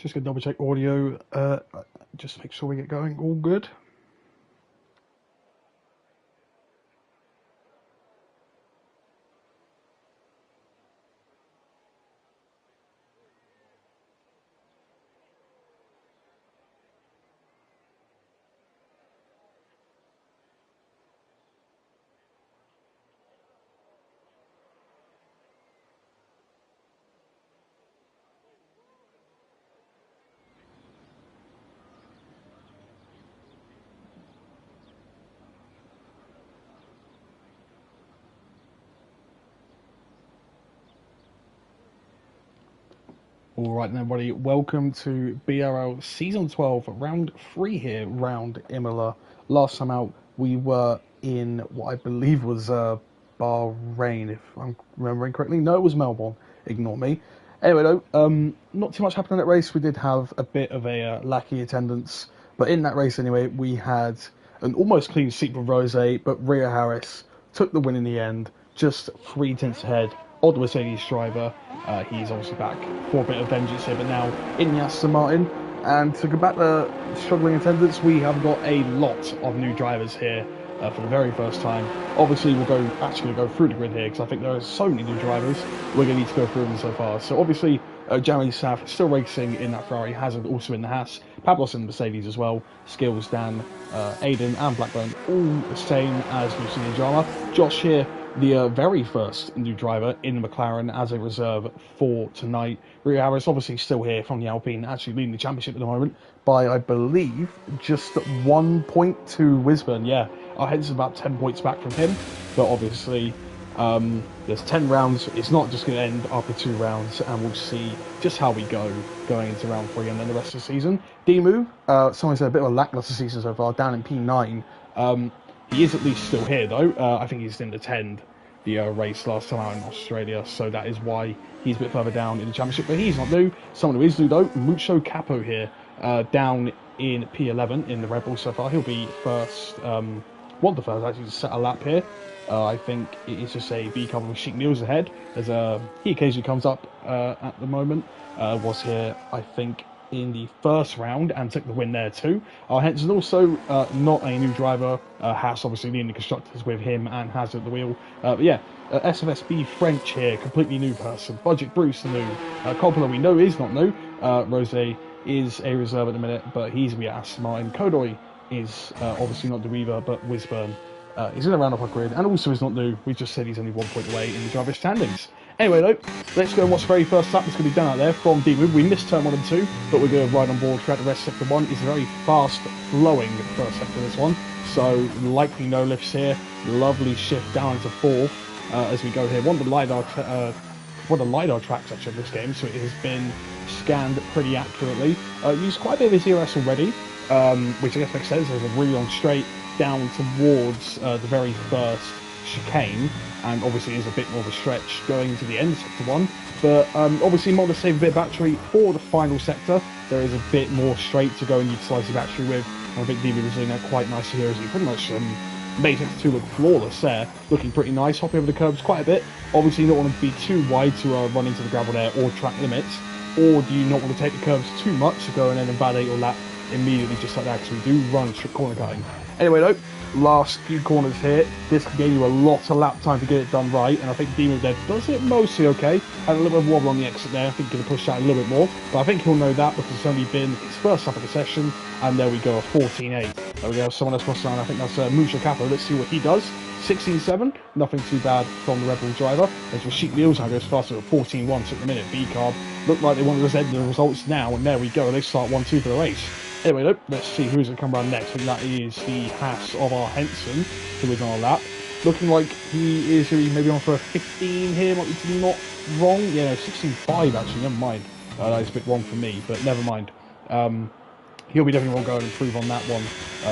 Just gonna double check audio. Just make sure we get going. All good. All right, then, everybody. Welcome to BRL Season 12, Round 3 here, round Imola. Last time out, we were in what I believe was Bahrain, if I'm remembering correctly. No, it was Melbourne. Ignore me. Anyway, though, not too much happened in that race. We did have a bit of a lackey attendance, but in that race, anyway, we had an almost clean sweep with Rose, but Rio Harris took the win in the end, just 3 tenths ahead of the Mercedes driver. He's obviously back for a bit of vengeance here, but now in the Aston Martin. And to combat the struggling attendance, we have got a lot of new drivers here for the very first time. Obviously, we'll go through the grid here because I think there are so many new drivers. We're going to need to go through them so far. So obviously, Jeremy Saf still racing in that Ferrari, Hazard also in the Haas, Pablos in the Mercedes as well, Skills, Dan, Aiden and Blackburn all the same as we've seen in Drama. Josh here, the very first new driver in the McLaren as a reserve for tonight. Rio Harris obviously still here from the Alpine, actually leading the championship at the moment by, I believe, just 1 point to Wisburn. Yeah, our heads about 10 points back from him, but obviously there's 10 rounds. It's not just going to end after 2 rounds, and we'll see just how we go going into round 3 and then the rest of the season. Dimu, someone said a bit of a lackluster season so far, down in P9. He is at least still here, though. I think he's didn't attend the race last time out in Australia, so that is why he's a bit further down in the championship. But he's not new. Someone who is new, though, Mucho Capo here, down in P11 in the Red Bull so far. He'll be first, one of the first actually to set a lap here. I think it is just a B cover with Sheik Niels ahead. He occasionally comes up at the moment. Was here, I think, in the first round and took the win there too. Henson also not a new driver. Haas obviously leading the constructors with him and Hazard at the wheel. But yeah, SFSB French here, completely new person. Budget Bruce new. Coppola we know is not new. Rose is a reserve at the minute, but he's going to be at Aston Martin. Kodoy is obviously not the Weaver, but Wisburn is in a round off our grid and also is not new. We just said he's only 1 point away in the driver standings. Anyway, though, let's go and watch the very first lap that's going to be done out there from D-Move. We missed turn 1 and 2, but we're going to ride on board throughout the rest of sector 1. It's a very fast-flowing first sector, this one. So, likely no lifts here. Lovely shift down into 4th as we go here. One of the LiDAR tracks, actually, of this game, so it has been scanned pretty accurately. Used quite a bit of his ERS already, which I guess makes sense. There's a really long straight down towards the very first chicane, and obviously is a bit more of a stretch going to the end of sector 1, but obviously Imola save a bit of battery for the final sector. There is a bit more straight to go and utilise the battery with, and I think DB was doing that quite nicely here as he pretty much made sector 2 look flawless there, looking pretty nice, hopping over the curbs quite a bit. Obviously you don't want to be too wide to run into the gravel there or track limits, or do you not want to take the curbs too much to go and then invalidate your lap immediately just like that, because we do run strict corner cutting. Anyway though, last few corners here, this can give you a lot of lap time to get it done right, and I think Demon there does it mostly okay. Had a little bit of wobble on the exit there, I think he's going to push that a little bit more, but I think he'll know that because it's only been his first lap of the session, and there we go, a 14.8. There we go, someone else crossed line, I think that's Mucho Capo. Let's see what he does. 16.7, nothing too bad from the Red Bull driver. As for Sheik Niels now goes faster at 14.1 took the minute. B-Carb looked like they wanted to end the results now, and there we go, they start 1-2 for the race. Anyway, look, let's see who's going to come around next. I think that is the Haas of our Henson, who is on a lap. Looking like he is maybe on for a 15 here, might be not wrong. Yeah, no, 16.5 actually, never mind. That is a bit wrong for me, but never mind. He'll be definitely going to improve on that one.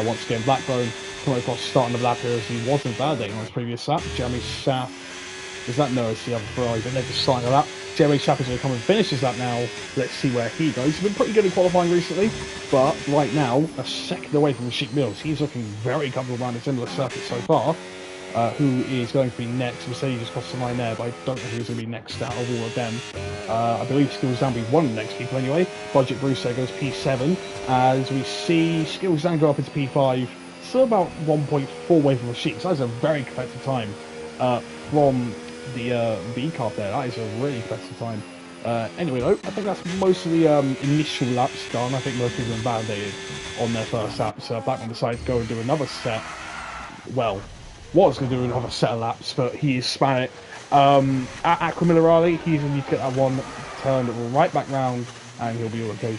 Once again, Blackbone coming across starting the lap here as he wasn't validating on his previous lap. Jeremy Schaff, is that no, it's the other Ferrari, but they're just starting the lap. Jeremy Schaff is going to come and finish his lap now. Let's see where he goes. He's been pretty good in qualifying recently, but right now, a second away from Sheik Mills. He's looking very comfortable around a similar circuit so far. Who is going to be next? Mercedes just crossed the line there, but I don't know who's going to be next out of all of them. I believe Skills Down will be one of the next people anyway. Budget Bruce there goes P7. As we see Skills Down go up into P5. Still about 1.4 away from Rashik. So that's a very competitive time from the B card there. That is a really competitive time. Anyway, though, I think that's most of the initial laps done. I think most people have validated on their first lap. So Blackman decided to go and do another set. Well, was going to do another set of laps, but he spun it. At Aquaminerale, he's going to need to get that one turned right back round, and he'll be all okay.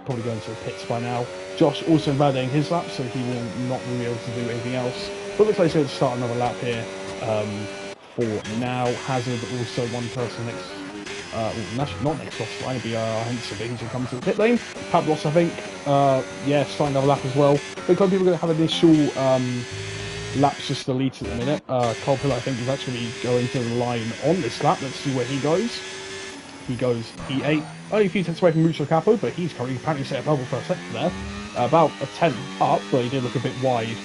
Probably going to the pits by now. Josh also validating his lap, so he will not really be able to do anything else. But looks like he's going to start another lap here for now. Hazard also one person next. Not next to us, it'll be Henson, but he's going to come to the pit lane. Pablos, I think, yeah, starting another lap as well. Because people are going to have initial laps just deleted at the minute. Colpil, I think, is actually going to the line on this lap. Let's see where he goes. He goes P8. Only a few tenths away from Mucho Capo, but he's currently apparently set a bubble for a second there. About a tenth up, but he did look a bit wide.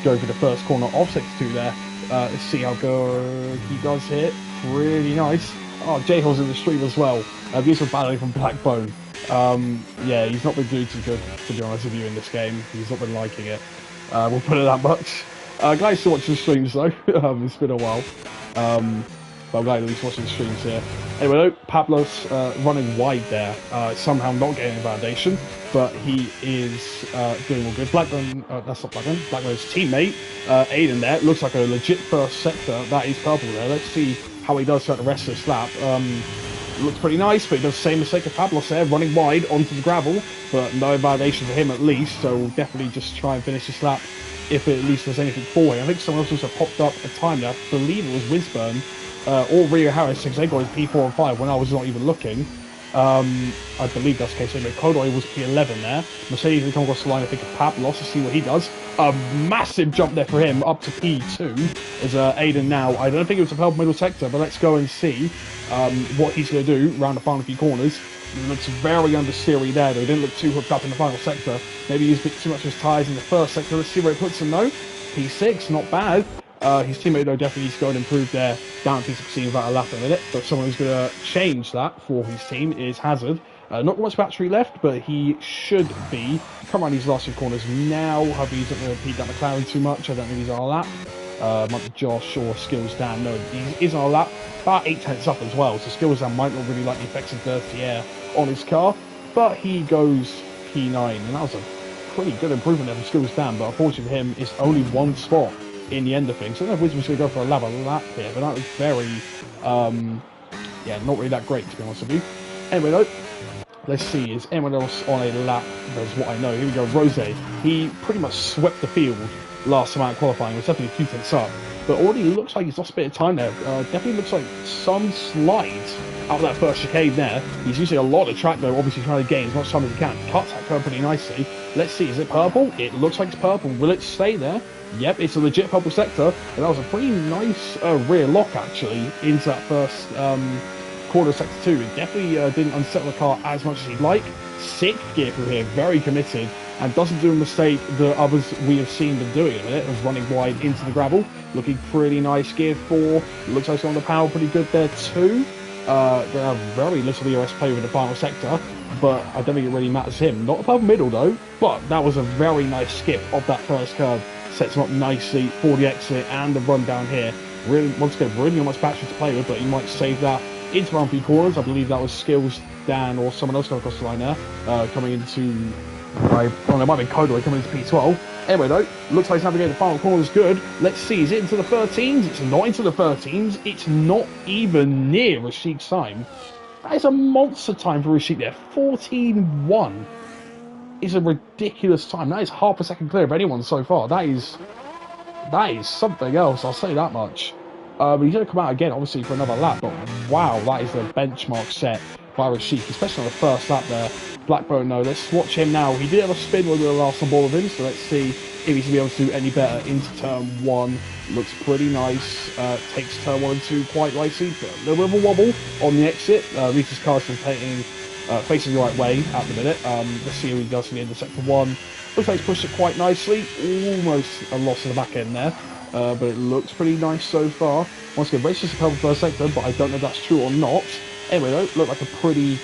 Going for the first corner of sector 2 there. Let's see how good he does here. Really nice. Oh, J-Hill's in the stream as well. Beautiful battling from Blackbone. Yeah, he's not been doing too good, to be honest with you, in this game. He's not been liking it. We'll put it that much. Guys still watching the streams though. It's been a while. But I'm glad at least watching the streams here. Anyway, though, Pablos running wide there. Somehow not getting a validation, but he is doing all good. Blackburn, that's not Blackburn. Blackburn's teammate, Aiden there. Looks like a legit first sector. That is purple there. Let's see how he does throughout the rest of this lap. Looks pretty nice, but he does the same mistake as Pablos there, running wide onto the gravel, but no validation for him at least, so we'll definitely just try and finish this lap if it at least there's anything for him. I think someone else also popped up a time there, I believe it was Wisburn, or Rio Harris, because they got his P4 and 5 when I was not even looking. I believe that's the case. Anyway, Kodoy was P11 there. Mercedes will come across the line, I think, of Pablos to see what he does. A massive jump there for him, up to P2 is Aiden now. I don't think it was a purple middle sector, but let's go and see what he's going to do around the final few corners. It looks very understeery there, though. He didn't look too hooked up in the final sector. Maybe he used a bit too much of his tyres in the first sector. Let's see where it puts him, though. P6, not bad. His teammate, though, definitely needs to go and improve there. Down to P16 without a lap in it. But someone who's going to change that for his team is Hazard. Not much battery left, but he should be. Come around these last few corners now. Hopefully he's not going to repeat that McLaren too much. I don't think he's on a lap. Might be Josh or Skills Dan. No, he is on a lap. About 8 tenths up as well. So Skills Dan might not really like the effects of dirty air on his car. But he goes P9. And that was a pretty good improvement there from Skills Dan. But unfortunately for him, it's only one spot in the end of things. So I don't know if Wisdom's going to go for a lap here. But that was very, yeah, not really that great, to be honest with you. Anyway, though. Let's see, is anyone else on a lap? That's what I know. Here we go, Rose. He pretty much swept the field last time out qualifying. It was definitely a few tenths up. But already looks like he's lost a bit of time there. Definitely looks like some slides out of that first chicane there. He's using a lot of track, though, obviously trying to gain as much time as he can. Cuts that curve pretty nicely. Let's see, is it purple? It looks like it's purple. Will it stay there? Yep, it's a legit purple sector. And that was a pretty nice rear lock, actually, into that first corner of sector 2. It definitely didn't unsettle the car as much as he'd like. Sick gear through here, very committed, and doesn't do a mistake that others we have seen them doing in it, of running wide into the gravel. Looking pretty nice. Gear 4, looks like it's on the power pretty good there too. They have very little EOS play with the final sector, but I don't think it really matters to him. Not above middle though, but that was a very nice skip of that first curve. Sets him up nicely for the exit and the run down here. Really, once again, really not much battery to play with, but he might save that into round 3 corners. I believe that was Skills Dan or someone else coming across the line there, coming into, it might be Kodoy coming into P12. Anyway though, looks like he's navigating the final corners good. Let's see, is it into the 13s? It's not into the 13s. It's not even near Rashik's time. That is a monster time for Rashik there. 14.1 is a ridiculous time. That is half a second clear of anyone so far. That is something else, I'll say that much. But he's going to come out again, obviously, for another lap. But wow, that is the benchmark set by Rashik, especially on the first lap there. Blackbone, no, let's watch him now. He did have a spin when we were last on board with him, so let's see if he's going to be able to do any better into turn 1. Looks pretty nice. Takes turn 1 and 2 quite nicely. But a little bit of a wobble on the exit. Rita's car's facing the right way at the minute. Let's see how he does in the end of sector 1. Looks like he's pushed it quite nicely. Almost a loss in the back end there. But it looks pretty nice so far. Once again, race just a purple first sector, but I don't know if that's true or not. Anyway, though, looked like a pretty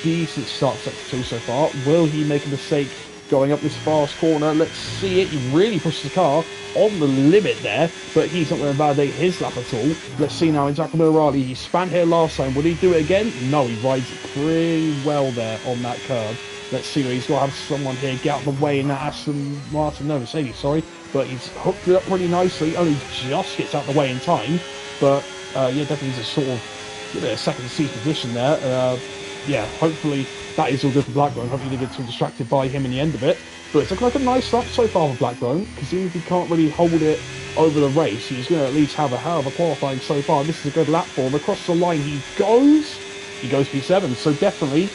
decent start to sector 2 so far. Will he make a mistake going up this fast corner? Let's see it. He really pushes the car on the limit there, but he's not going to validate his lap at all. Let's see now in Giacomo Morali. He span here last time. Will he do it again? No, he rides pretty well there on that curve. Let's see. He's got to have someone here get out of the way in that Aston Martin. No, Mercedes, sorry. But he's hooked it up pretty nicely. Only just gets out of the way in time. But, yeah, definitely he's a sort of give it a second seat position there. Yeah, hopefully that is all good for Blackburn. Hopefully they get too distracted by him in the end of it. But it's looking like a nice lap so far for Blackburn, because even if he can't really hold it over the race, he's going to at least have a hell of a qualifying so far. This is a good lap for him. Across the line he goes. He goes P7, so definitely,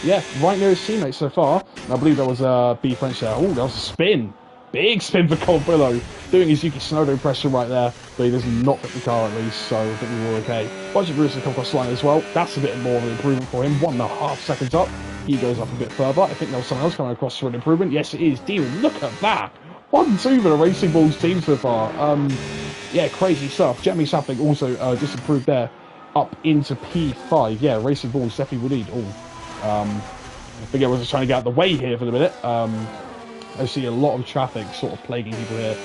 yeah, right near his teammate so far. And I believe that was B French there. Oh, that was a spin. Big spin for Colpillo, doing his Yuki Tsunoda impression right there, but he does not fit the car at least, so I think we were okay. Roger Bruce has come across the line as well. That's a bit more of an improvement for him. 1.5 seconds up. He goes up a bit further. I think there was someone else coming across for an improvement. Yes, it is. Demon, look at that. 1-2 for the Racing Bulls team so far. Yeah, crazy stuff. Jeremy Sappling also just improved there up into P5. Yeah, Racing Bulls definitely will lead. Oh, I think I was just trying to get out of the way here for the minute. I see a lot of traffic sort of plaguing people here.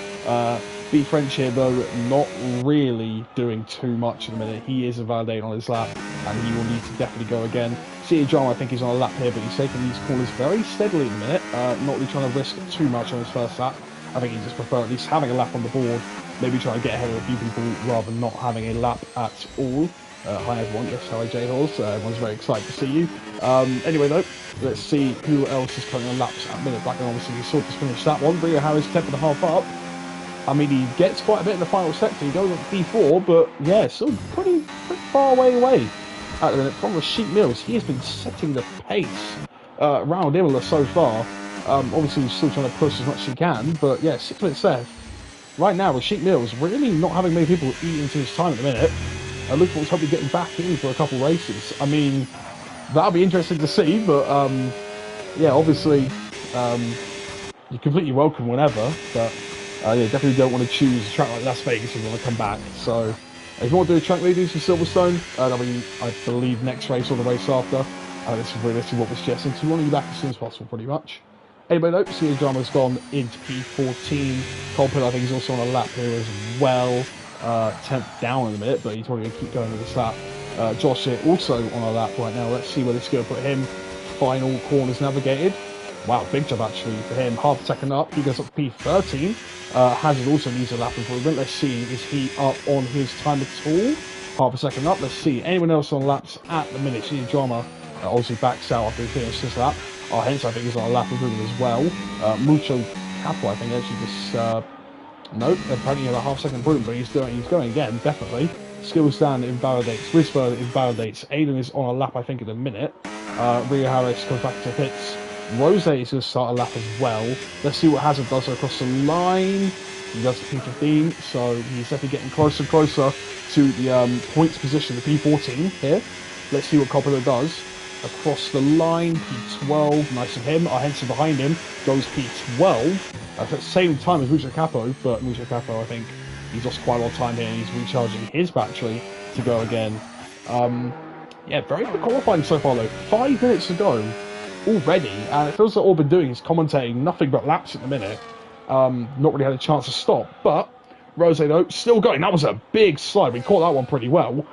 B French here, though, not really doing too much at the minute. He is invalidated on his lap, and he will need to definitely go again. See, John, I think he's on a lap here, but he's taking these corners very steadily at the minute. Not really trying to risk too much on his first lap. I think he just prefers at least having a lap on the board, maybe trying to get ahead of a few people rather than not having a lap at all. Hi everyone, yes, hi J-Horse, everyone's very excited to see you. Anyway though, let's see who else is currently on laps at minute. Blackburn obviously sort of finished that one. Rio Harris 10.5 up. I mean, he gets quite a bit in the final sector. He goes up to P4, but yeah, still pretty far away at the minute from Rashid Mills. He has been setting the pace around Imola so far. Obviously, he's still trying to push as much as he can, but yeah, 6 minutes left. Right now, Rashid Mills really not having many people eat into his time at the minute. Luke Fork's hopefully getting back in for a couple races. I mean, that'll be interesting to see, but yeah, obviously, you're completely welcome whenever, but yeah, definitely don't want to choose a track like Las Vegas if you want to come back. So, if you want to do a track maybe for Silverstone, that'll be, I believe, next race or the race after. This is realistically what we're suggesting, so we want to be back as soon as possible, pretty much. Anyway, though, Sia Drama's gone into P14. Colpin, I think, he's also on a lap here as well. 10th down in a minute, but he's probably going to keep going with this lap. Josh here also on a lap right now. Let's see where this is going to put him. Final corners navigated. Wow, big job actually for him. Half a second up. He goes up to P13. Hazard also needs a lap improvement. Let's see, is he up on his time at all? Half a second up. Let's see. Anyone else on laps at the minute? See, Drama obviously backs out after he finished this lap. Hence, I think he's on a lap improvement as well. Mucho Capo, I think, actually just... Nope, apparently a half-second improvement, but he's going again, definitely. Skills stand invalidates, Whisper invalidates. Aiden is on a lap, I think, in a minute. Rio Harris comes back to pits. Rose is going to start a lap as well. Let's see what Hazard does across the line. He does the P15, so he's definitely getting closer and closer to the points position, the P14 here. Let's see what Coppola does. Across the line, P12, nice of him. Henson behind him goes P12. At the same time as Mucho Capo, but Mucho Capo, I think, he's lost quite a lot of time here, and he's recharging his battery to go again. Yeah, very good qualifying so far, though. 5 minutes to go already, and it feels like all we've been doing is commentating nothing but laps at the minute. Not really had a chance to stop, but Rose, though, still going. That was a big slide. We caught that one pretty well.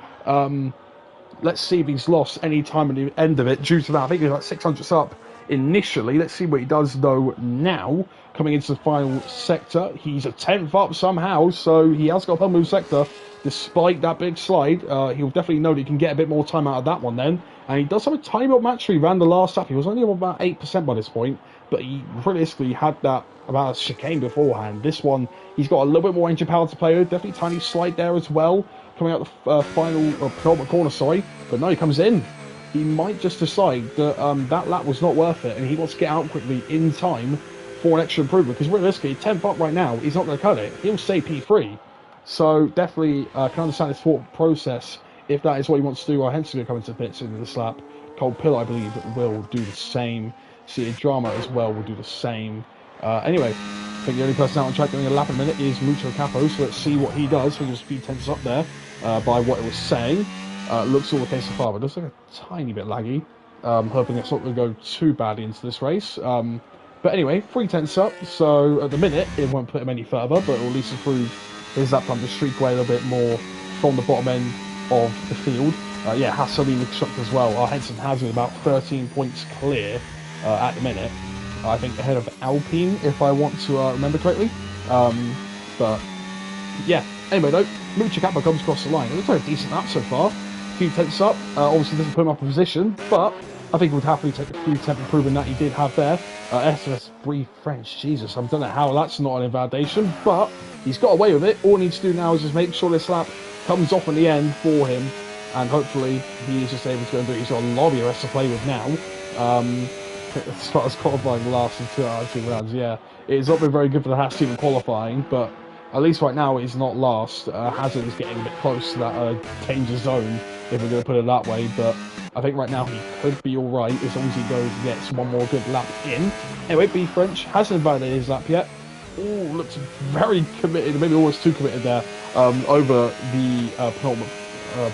Let's see if he's lost any time at the end of it due to that. I think he's like 600s up initially. Let's see what he does, though, now. Coming into the final sector, he's a 10th up somehow, so he has got a whole move sector. Despite that big slide, he'll definitely know that he can get a bit more time out of that one then. And he does have a tiny bit of match he ran the last lap. He was only about 8% by this point, but he realistically had that about a chicane beforehand. This one, he's got a little bit more engine power to play with. Definitely tiny slide there as well. Coming out the penultimate corner, sorry. But no, he comes in. He might just decide that that lap was not worth it, and he wants to get out quickly in time for an extra improvement. Because realistically, 10th up right now, he's not going to cut it. He'll stay P3. So definitely can understand his thought process if that is what he wants to do. Henson will come into pits into this lap. Cold Pill, I believe, will do the same. See, Drama as well will do the same. Anyway, I think the only person out on track doing a lap in a minute is Mucho Capo, so let's see what he does. So just a few tenths up there by what it was saying. Looks all okay so far, but it looks like a tiny bit laggy. Hoping it's not going to go too badly into this race. But anyway, 3/10 up, so at the minute it won't put him any further, but it'll at least improve his lap time to streak away a little bit more from the bottom end of the field. Yeah, Hassan constructor as well. Our Henson has it about 13 points clear at the minute. I think ahead of Alpine, if I want to remember correctly. But yeah, anyway though, Muchikapa comes across the line. It looks like a decent lap so far. A few tenths up, obviously doesn't put him up in position, but I think we'd happily take a few tenth improvement that he did have there. SS Brief French, Jesus, I don't know how that's not an invalidation, but he's got away with it. All he needs to do now is just make sure this lap comes off in the end for him, and hopefully he is just able to go and do it. He's got a lot of rest to play with now. As far as qualifying last in 2 out of 2 rounds, yeah. It's not been very good for the Haas team in qualifying, but at least right now he's not last. Hazard is getting a bit close to that danger zone, if we're going to put it that way, but I think right now he could be alright as long as he goes and gets one more good lap in. Anyway, B French hasn't validated his lap yet. Oh, looks very committed, maybe almost too committed there, over the penultimate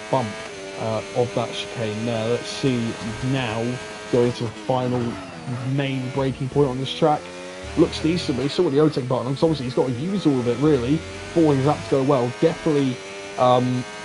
bump of that chicane there. Let's see now, going to the final main braking point on this track. Looks decent, but he's still got the overtake button, so obviously he's got to use all of it really for his lap to go well. Definitely,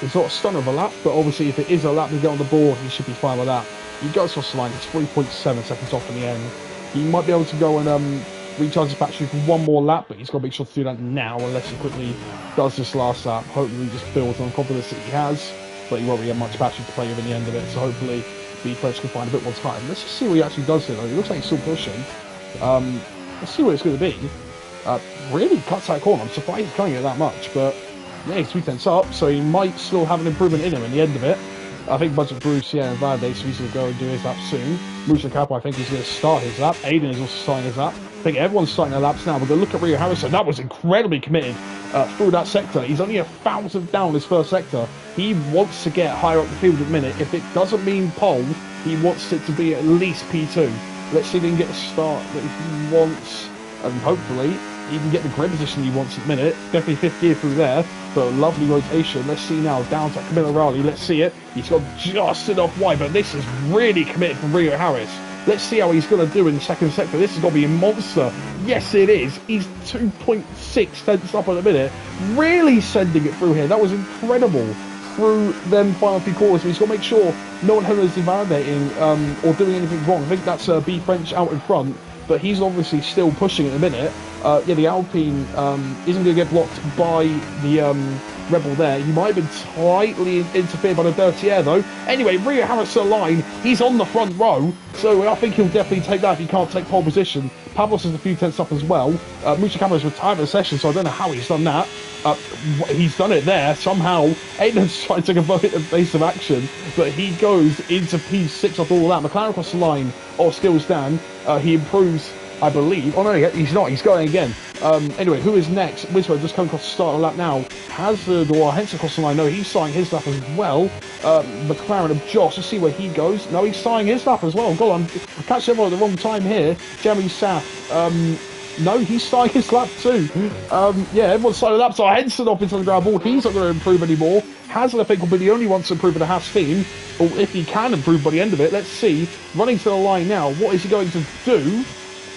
it's not a stunner of a lap, but obviously if it is a lap to get on the board, he should be fine with that. He goes across the line, it's 3.7 seconds off in the end. He might be able to go and recharge his battery for one more lap, but he's got to make sure to do that now, unless he quickly does this last lap. Hopefully he just builds on confidence that he has, but he won't really have much battery to play with in the end of it, so hopefully B French can find a bit more time. Let's just see what he actually does here though. It looks like he's still pushing. Let's see what it's going to be. Really cuts that corner. I'm surprised he's coming at that much, but yeah, he's 3/10 up, so he might still have an improvement in him in the end of it. I think Budget Bruce, yeah, and Validate, so he's going to go and do his lap soon. Musa Kappa, I think he's going to start his lap. Aiden is also starting his lap. I think everyone's starting their laps now. We're going to look at Rio Harrison. That was incredibly committed through that sector. He's only a thousandth down his first sector. He wants to get higher up the field at the minute. If it doesn't mean pole, he wants it to be at least P2. Let's see if he can get the start that he wants, and hopefully he can get the grid position he wants at the minute. Definitely fifth gear through there, but a lovely rotation. Let's see now, down to Camilla Raleigh. Let's see it. He's got just enough wide, but this is really committed from Rio Harris. Let's see how he's going to do in the second sector. This is going to be a monster. Yes, it is. He's 2.6 tenths up at the minute. Really sending it through here. That was incredible. Through them final few quarters, he's got to make sure no one is invalidating or doing anything wrong. I think that's B French out in front, but he's obviously still pushing at the minute. Yeah, the Alpine isn't going to get blocked by the Rebel there. He might have been slightly interfered by the dirty air though. Anyway, Rio Harris to the line. He's on the front row, so I think he'll definitely take that if he can't take pole position. Pavlos is a few tenths up as well. Mucha Camera's retired the session, so I don't know how he's done that. He's done it there somehow. Aiden's trying to take a base of action, but he goes into P6 off all that. McLaren across the line of Skills Dan. He improves, I believe. Oh no, he's not. He's going again. Anyway, who is next? Wismo just coming across the start of the lap now. Hazard or Henson across the line. No, he's starting his lap as well. McLaren of Josh. Let's see where he goes. No, he's starting his lap as well. God, I'm catching everyone at the wrong time here. Jeremy Saff. No, he's starting his lap too. Yeah, everyone's starting the lap. So Henson off into the ground board. He's not going to improve anymore. Hazard, I think, will be the only one to improve in the Haas team. Or if he can improve by the end of it. Let's see. Running to the line now. What is he going to do?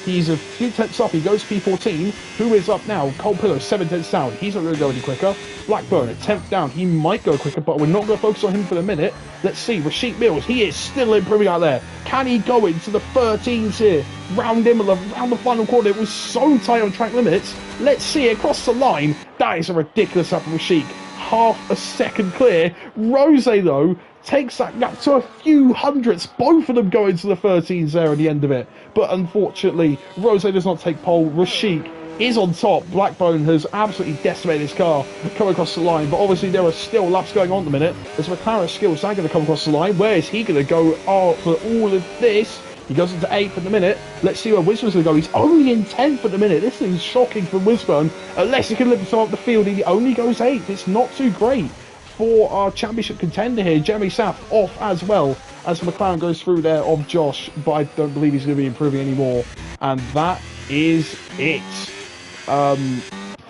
He's a few tenths up. He goes P14. Who is up now? Cole Pillow, 7 tenths down. He's not going to go any quicker. Blackburn at 10th down. He might go quicker, but we're not going to focus on him for the minute. Let's see. Rashid Mills, he is still improving out there. Can he go into the 13s here? Round Imola, round the final quarter. It was so tight on track limits. Let's see. Across the line. That is a ridiculous up from Rashid. Half a second clear. Rose, though, takes that gap to a few hundredths. Both of them go into the 13s there at the end of it. But unfortunately, Rose does not take pole. Rashik is on top. Blackbone has absolutely decimated his car coming across the line. But obviously, there are still laps going on at the minute. There's McLaren Skills now going to come across the line. Where is he going to go after all of this? He goes into 8th at the minute. Let's see where Wisburne's going to go. He's only in 10th at the minute. This is shocking from Wisburne. Unless he can lift himself up the field, he only goes 8th. It's not too great for our championship contender here. Jeremy Saff off as well as McLaren goes through there of Josh, but I don't believe he's going to be improving anymore. And that is it.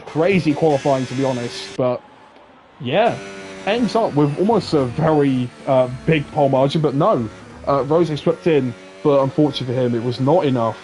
Crazy qualifying, to be honest, but yeah, ends up with almost a very big pole margin, but no. Rose swept in, but unfortunately for him, it was not enough.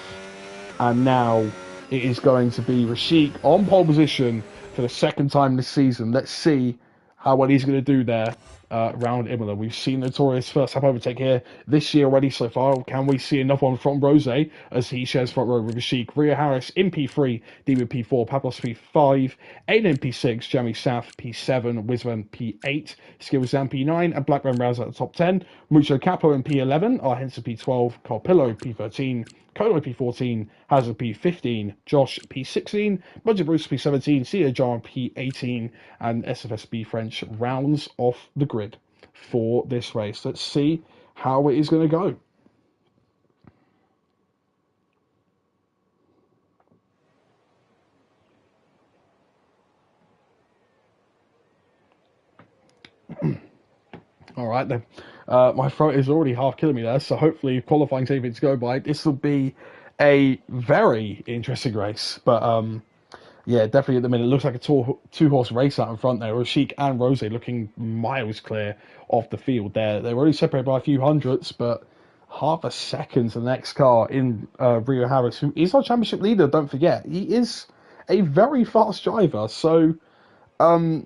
And now it is going to be Rashik on pole position for the second time this season. Let's see how well he's going to do there around Imola. We've seen Notorious first half overtake here this year already so far. Can we see another one from Rose as he shares front row with Rashik? Ria Harris in P3, Demon P4, Pablos P5, Aiden P6, Jamie South P7, Wizman P8, Skillzam P9, and Blackburn Rouse at the top 10. Mucho Capo in P11, Arhensa P12, Carpillo P13, Kodo P14, Hazard P15, Josh P16, Budget Bruce P17, Cia John P18, and SFSB French rounds off the grid for this race. Let's see how it is going to go. All right then. My throat is already half killing me there, so hopefully qualifying anything to go by. This will be a very interesting race, but yeah, definitely at the minute it looks like a two-horse race out in front there. Rashik and Rose looking miles clear off the field there. They're only separated by a few hundredths, but half a second to the next car in Rio Harris, who is our championship leader. Don't forget, he is a very fast driver, so.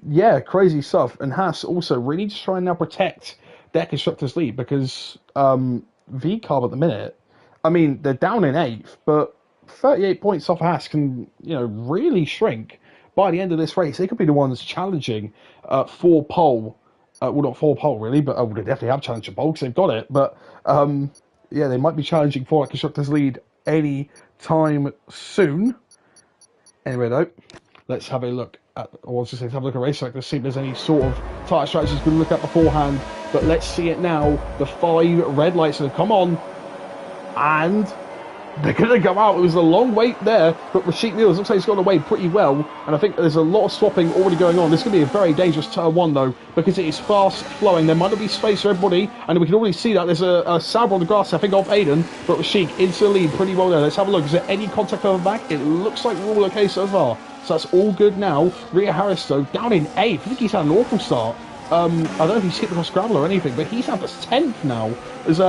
Yeah, crazy stuff. And Haas also really just trying to now protect their constructors' lead because V-Carb at the minute, I mean, they're down in 8th, but 38 points off Haas can, really shrink by the end of this race. They could be the ones challenging for pole. Well, not for pole, really, but they definitely have challenged for pole because they've got it. But, yeah, they might be challenging for a constructors' lead any time soon. Anyway, though, let's have a look at, have a look at race track to see if there's any sort of tyre strategies we can look at beforehand. But let's see it now. The 5 red lights have come on, and they're going to go out. It was a long wait there, but Rashik Mills looks like he's gone away pretty well, and I think there's a lot of swapping already going on. This is going to be a very dangerous turn 1, though, because it is fast flowing. There might not be space for everybody, and we can already see that there's a Sauber on the grass, I think, off Aiden, but Rashik into the lead pretty well there. Let's have a look. Is there any contact further back? It looks like we're all okay so far. So that's all good now. Ria Harris, though, down in 8th. I think he's had an awful start. I don't know if he's hit across gravel or anything, but he's down to 10th now. There's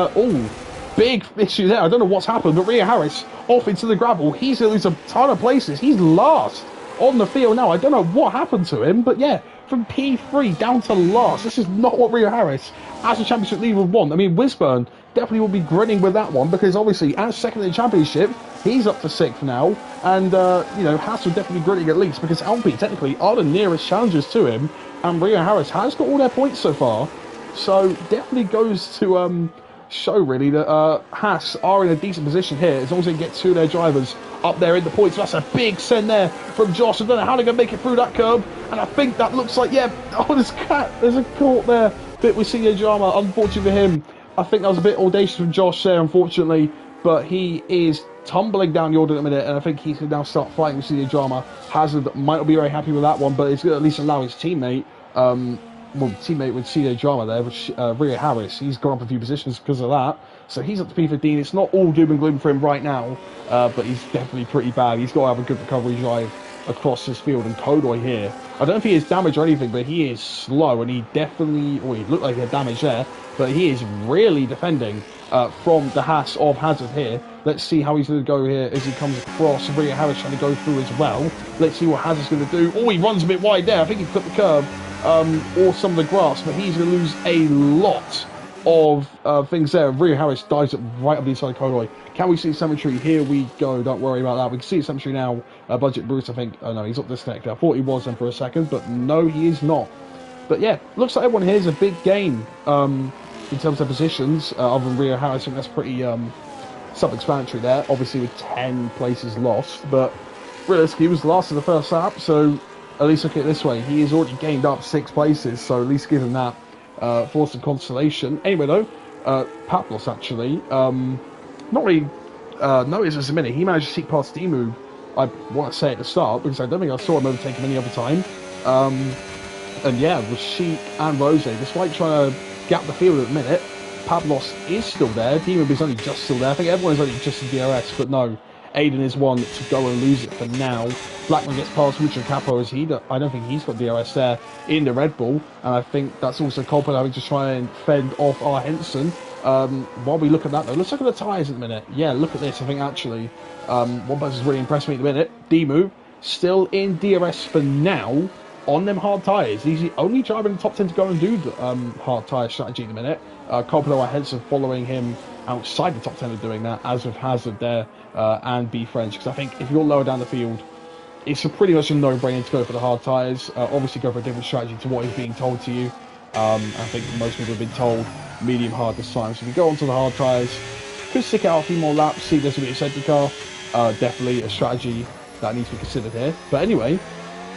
big issue there. I don't know what's happened, but Ria Harris off into the gravel. He's going to lose a ton of places. He's last on the field now. I don't know what happened to him, but yeah, from P3 down to last. This is not what Ria Harris, as a championship leader, would want. I mean, Wisburn definitely will be grinning with that one because obviously, as second in the championship, he's up to 6th now, and Haas will definitely be grinning at least because Alpine technically are the nearest challengers to him, and Ria Harris has got all their points so far, so definitely goes to show really that Haas are in a decent position here as long as they get 2 of their drivers up there in the points. That's a big send there from Josh. I don't know how they're going to make it through that curb, and I think that looks like, yeah, there's a caught there bit with CJ Drama. Unfortunately for him, I think that was a bit audacious from Josh there, unfortunately, but he is tumbling down the order in a minute, and I think he's going to now start fighting with CJ Drama. Hazard might not be very happy with that one, but it's going to at least allow his teammate, teammate with CJ Drama there, which Ria Harris, he's gone up a few positions because of that. So he's up to P15. It's not all doom and gloom for him right now, but he's definitely pretty bad. He's got to have a good recovery drive across this field. And Kodoy here, I don't know if he is damaged or anything, but he is slow, and he definitely, he looked like he had damage there, but he is really defending from the Haas of Hazard here. Let's see how he's going to go here as he comes across. Ria Harris trying to go through as well. Let's see what Hazard's going to do. Oh, he runs a bit wide there. I think he put the curb or some of the grass, but he's going to lose a lot of things there. Ria Harris dives up right up the inside of Kodoy. Can we see Cemetery? Here we go. Don't worry about that. We can see Cemetery now. Budget Bruce, I think. Oh no, he's up disconnected. I thought he was then for a second, but no, he is not. But yeah, looks like everyone here is a big gain in terms of positions. Other than Ria Harris, I think that's pretty self-explanatory there. Obviously with 10 places lost, but realistically he was last in the first lap, so at least look at it this way. He has already gained up 6 places, so at least give him that for some consolation. Anyway though, Paplos actually, not really noticed this a minute. He managed to seek past Dimu, I want to say at the start, because I don't think I saw him overtake him any other time. And yeah, Rashik and Rose, despite trying to gap the field at the minute, Pablos is still there. Dimu is only just still there. I think everyone is only just in DRS, but no. Aiden is one to go and lose it for now. Blackman gets past Mucho Capo as I don't think he's got DRS there in the Red Bull, and I think that's also Copeland having to try and fend off our Henson. While we look at that though, let's look at the tyres at the minute. Yeah, look at this. I think actually one person's really impressed me at the minute. D-Move still in DRS for now on them hard tyres. He's the only driver in the top 10 to go and do the hard tyre strategy at the minute. Copeland and Henson following him outside the top 10 of doing that, as with Hazard there and B French, because I think if you're lower down the field, it's pretty much a no-brainer to go for the hard tyres. Obviously go for a different strategy to what is being told to you. I think most people have been told medium hard this time. So if you go onto the hard tyres, could stick out a few more laps, see if there's a bit of safety car. Definitely a strategy that needs to be considered here. But anyway,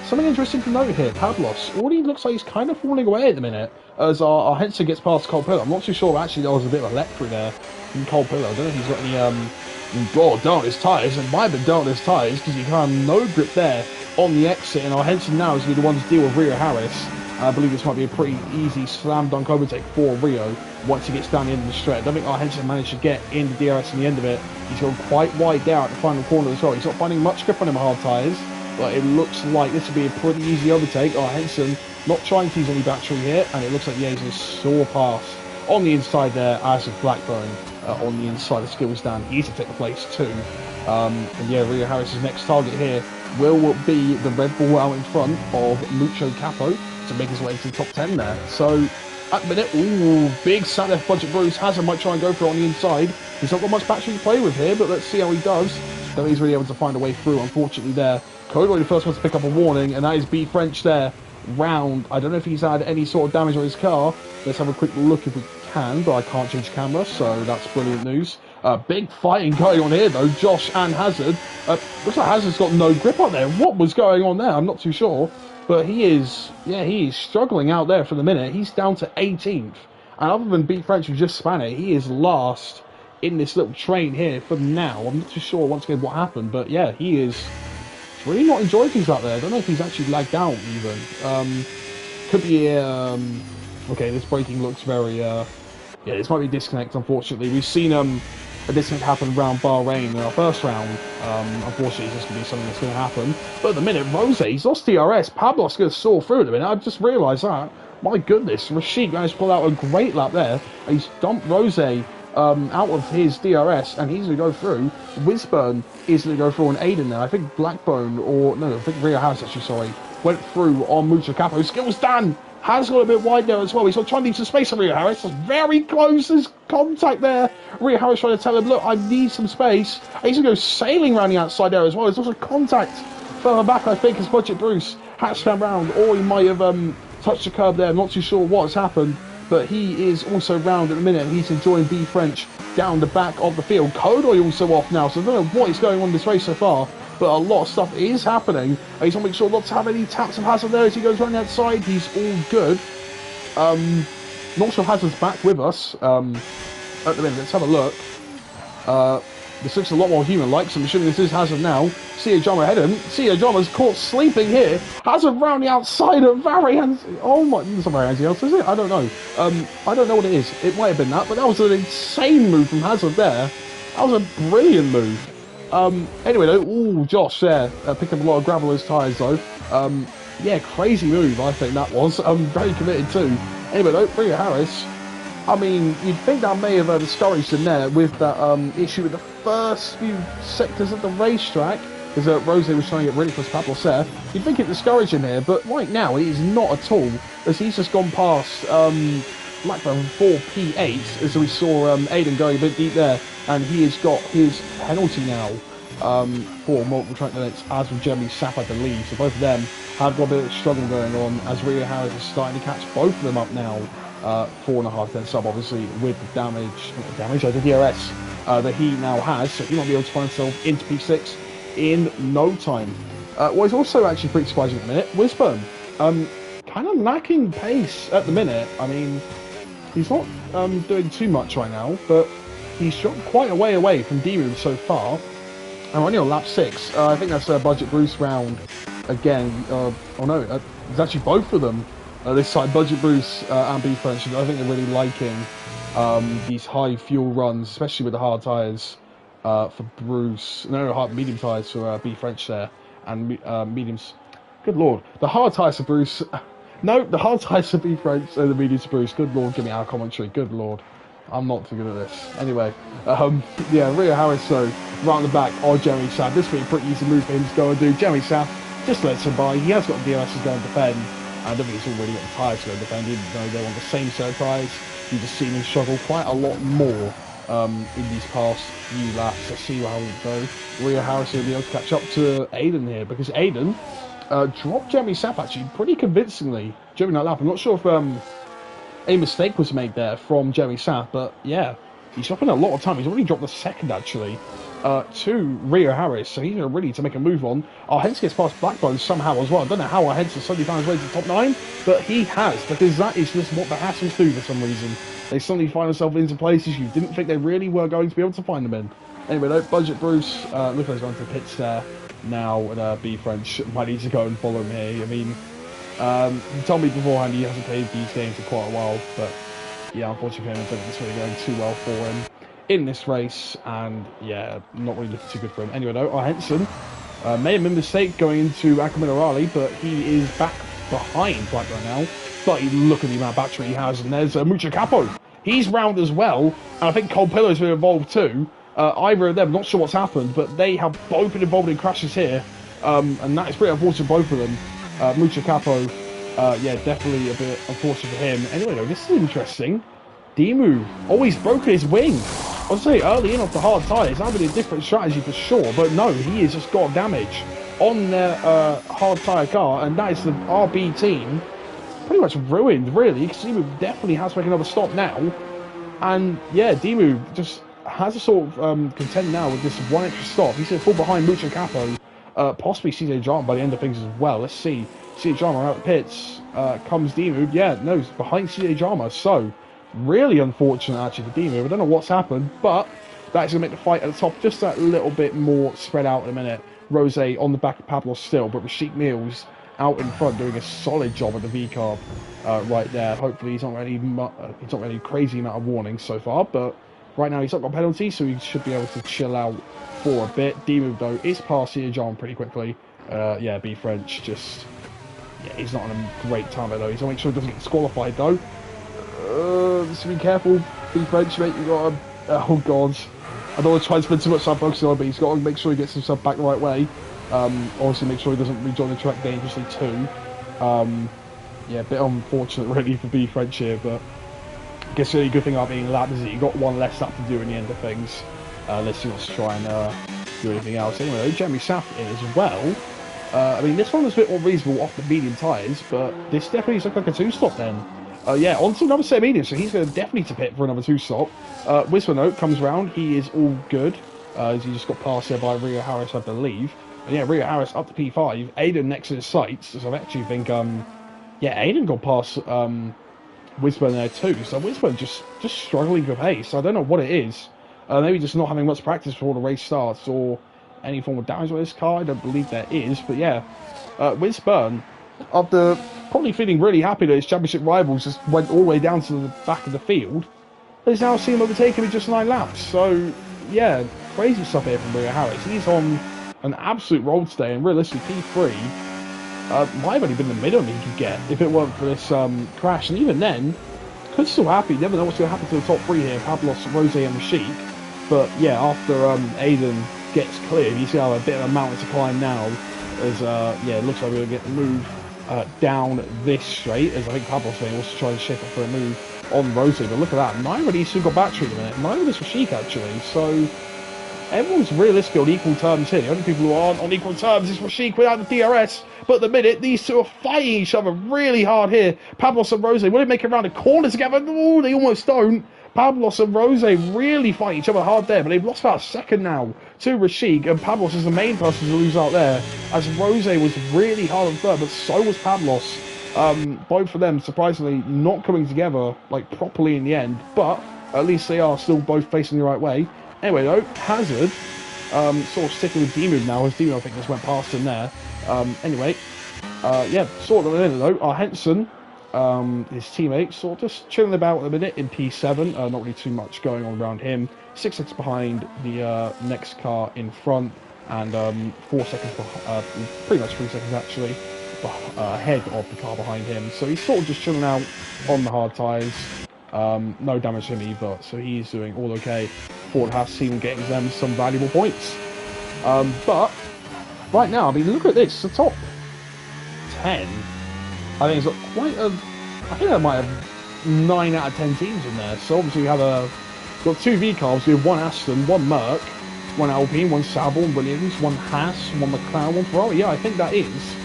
something interesting to note here, Pablos already looks like he's kind of falling away at the minute as our Henson gets past Cole Pillar. I'm not too sure, actually there was a bit of a let through there from Cole Pillar. I don't know if he's got any down his tyres. It might have been down his tyres because he kind of no grip there on the exit, and our Henson now is going to be the one to deal with Rio Harris. I believe this might be a pretty easy slam dunk overtake for Rio once he gets down the end of the straight. I don't think our Henson managed to get in the DRS in the end of it. He's gone quite wide down at the final corner as well. He's not finding much grip on him hard tyres, but it looks like this will be a pretty easy overtake. Our Henson not trying to use any battery here, and it looks like he's a sore pass on the inside there, as with Blackburn on the inside. The skill was down. He's to take the place too. And yeah, Rio Harris's next target here will be the Red Bull out in front of Mucho Capo to make his way to the top 10 there. So at the minute, ooh, big sat there for Budget Bruce. Hazard might try and go for it on the inside. He's not got much battery to play with here, but let's see how he does. Though he's really able to find a way through, unfortunately there. Codoy the first one to pick up a warning, and that is B French there. Round. I don't know if he's had any sort of damage on his car. Let's have a quick look if we can, but I can't change camera, so that's brilliant news. Big fighting going on here though, Josh and Hazard. Looks like Hazard's got no grip up there. What was going on there? I'm not too sure. But he is struggling out there for the minute. He's down to 18th. And other than B French, who just span it, he is last in this little train here for now. I'm not too sure once again what happened, but yeah, he is really not enjoying things out there. I don't know if he's actually lagged out even. Could be okay, this braking looks very yeah, this might be a disconnect, unfortunately. We've seen a disconnect happen around Bahrain in our first round. Unfortunately, it's just going to be something that's going to happen. But at the minute, Rose, he's lost DRS. Pablo's going to soar through at the minute. I've just realised that. My goodness, Rashid managed to pull out a great lap there. He's dumped Rose out of his DRS, and he's going to go through. Wisburn is going to go through on Aiden there. I think Blackbone, or no, I think Rio House actually, sorry, went through on Mucho Capo. Skills done! Has got a bit wide there as well. He's not trying to leave some space on Rio Harris. That's very close. There's contact there. Rio Harris trying to tell him, look, I need some space. He's going to go sailing around the outside there as well. There's also contact further back, I think, as Budget Bruce has come round, or he might have touched the curb there. I'm not too sure what's happened, but he is also round at the minute, and he's enjoying B French down the back of the field. Kodoy also off now, so I don't know what is going on in this race so far, but a lot of stuff is happening. He's going to make sure not to have any taps of Hazard there as he goes around the outside. He's all good. Not sure if Hazard's back with us at the minute. Let's have a look. This looks a lot more human-like, so I'm assuming this is Hazard now. Sia Jama ahead of him. Sia Jama's caught sleeping here. Hazard round the outside of Varians. Oh my, it's not Varians else, is it? I don't know. I don't know what it is. It might have been that, but that was an insane move from Hazard there. That was a brilliant move. Anyway though, ooh, Josh there, picked up a lot of gravel on his tyres though. Yeah, crazy move, I think that was. Very committed too. Anyway though, Rio Harris, I mean, you'd think that may have discouraged him there with that issue with the first few sectors of the racetrack, because Rose was trying to get ready for his Pablo there. You'd think it discouraged him here, but right now it is not at all, as he's just gone past Blackburn 4P8, as we saw Aiden going a bit deep there, and he has got his penalty now for multiple track limits, as with Jeremy Sapp, I believe. So both of them have got a bit of struggle going on, as Rio Harris is starting to catch both of them up now. 4.5 then sub, obviously, with the damage, the DRS that he now has, so he might be able to find himself into P6 in no time. What is also actually pretty surprising at the minute, Wisburn, kind of lacking pace at the minute. I mean, he's not doing too much right now, but he's dropped quite a way away from D-Move so far. I'm only on lap 6. I think that's a Budget Bruce round again. Oh no, it's actually both of them. This side, Budget Bruce and B French, I think they're really liking these high fuel runs, especially with the hard tyres. for Bruce. No, hard medium tires for B French there, and mediums. Good lord, the hard tires for Bruce. No, the hard tires for B French and the mediums for Bruce. Good lord, give me our commentary. Good lord, I'm not too good at this. Anyway, yeah, Rio Harris so right on the back. Oh, Jeremy Sapp. This would be a pretty easy move for him to go and do. Jeremy Sapp just lets him by. He has got the DRS to go and defend. I don't think he's already got the tyres to go and defend, even though they're on the same set of tyres. You just seen him struggle quite a lot more in these past few laps. Let's see how it goes. Rio Harris will be able to catch up to Aiden here, because Aiden dropped Jeremy Sapp actually pretty convincingly during that lap. I'm not sure if a mistake was made there from Jeremy Sapp, but yeah, he's dropping a lot of time. He's already dropped the second actually to Rio Harris, so he's ready to make a move on. Henson gets past Blackbone somehow as well. I don't know how Henson suddenly found his way to the top 9, but he has, because that is just what the Hassels do for some reason. They suddenly find themselves into places you didn't think they really were going to be able to find them in. Anyway, though, Budget Bruce, look like he's going to the pits there now, and B French might need to go and follow him here. I mean, he told me beforehand he hasn't played these games for quite a while, but yeah, unfortunately, I don't think it's really going too well for him in this race, and yeah, not really looking too good for him. Anyway, though, Henson may have made a mistake going into Acqua Minerale, but he is back behind Blackburn now. But look at the amount of battery he has, and there's Mucho Capo. He's round as well, and I think Colpillo's been involved too. Either of them, not sure what's happened, but they have both been involved in crashes here, and that is pretty unfortunate for both of them. Mucho Capo, yeah, definitely a bit unfortunate for him. Anyway, though, this is interesting. Dimu, he's broken his wing. I'll say early in off the hard tyres, that would be a different strategy for sure, but no, he has just got damage on their hard tyre car, and that is the RB team pretty much ruined, really, because Dimu definitely has to make another stop now. And yeah, Dimu just has a sort of contend now with this one extra stop. He's going to fall behind Mucho Capo, possibly CJ Jarman by the end of things as well. Let's see. CJ Jarman out the pits. Comes Dimu. Yeah, no, he's behind CJ Jarman. So, really unfortunate actually for Dimu. I don't know what's happened, but that's going to make the fight at the top just that little bit more spread out in a minute. Rose on the back of Pablo still, but Rashik Mills out in front doing a solid job at the V-carb right there. Hopefully he's not got any crazy amount of warnings so far, but right now he's not got penalties, so he should be able to chill out for a bit. D-move though is past here John pretty quickly. Yeah, B French just, yeah, he's not on a great time though. He's got to make sure he doesn't get disqualified though. Just be careful, B French, mate. You got to, oh god, I don't want to try and spend too much time focusing on it, but he's got to make sure he gets himself back the right way. Obviously make sure he doesn't rejoin the track dangerously too. Yeah, a bit unfortunate really for B French here, but I guess the only good thing about being lapped is that you got one less lap to do in the end of things. Let's see what's try and do anything else. Anyway, Jeremy Sapp in as well. I mean, this one was a bit more reasonable off the medium tyres, but this definitely looks like a two-stop then. Yeah, on to another set of mediums, so he's going to definitely to pit for another two-stop. Whisper Note comes round, he is all good. He just got passed there by Rio Harris, I believe. And yeah, Rio Harris up to P5, Aiden next to his sights, so I actually think, yeah, Aiden got past Wisburn there too, so Wisburn just struggling for pace. I don't know what it is. Maybe just not having much practice before the race starts, or any form of damage on this car. I don't believe there is, but yeah, Wisburn, after probably feeling really happy that his championship rivals just went all the way down to the back of the field, has now seen him overtaken in just 9 laps. So yeah, crazy stuff here from Rio Harris. He's on an absolute roll today, and realistically P3 might have only been the minimum he could get if it weren't for this crash, and even then could still happen. You never know what's going to happen to the top 3 here, Pablos, Rose and Rashik. But yeah, after Aiden gets cleared, he's going to have a bit of a mountain to climb now, as yeah, it looks like we're going to get the move down this straight, as I think Pablos may also try to shape up for a move on Rose. But look at that, neither of these two got battery at the minute, neither of this Rashik actually, so everyone's realistically on equal terms here. The only people who aren't on equal terms is Rashik without the DRS. But at the minute, these two are fighting each other really hard here. Pablos and Rose, will they make it around the corner together? Oh, they almost don't. Pablos and Rose really fight each other hard there, but they've lost about a second now to Rashik, and Pablos is the main person to lose out there, as Rose was really hard on third, but so was Pablos. Both of them, surprisingly, not coming together like properly in the end, but at least they are still both facing the right way. Anyway, though, Hazard, sort of sticking with D-move now, as D-move I think just went past him there. Anyway, yeah, sort of in though. Henson His teammates sort of just chilling about at the minute in P7. Not really too much going on around him. 6 seconds behind the next car in front, and 4 seconds, pretty much 3 seconds actually, ahead of the car behind him. So he's sort of just chilling out on the hard tyres. No damage to him either, so he's doing all okay. Ford has seen getting them some valuable points. But right now, I mean, look at this. The top 10. I think it's got quite a. I think I might have 9 out of 10 teams in there. So obviously we have got 2 V cars. We have 1 Aston, 1 Merc, 1 Alpine, 1 Sauber, 1 Williams, 1 Haas, 1 McLaren, 1 Ferrari. Yeah, I think that is.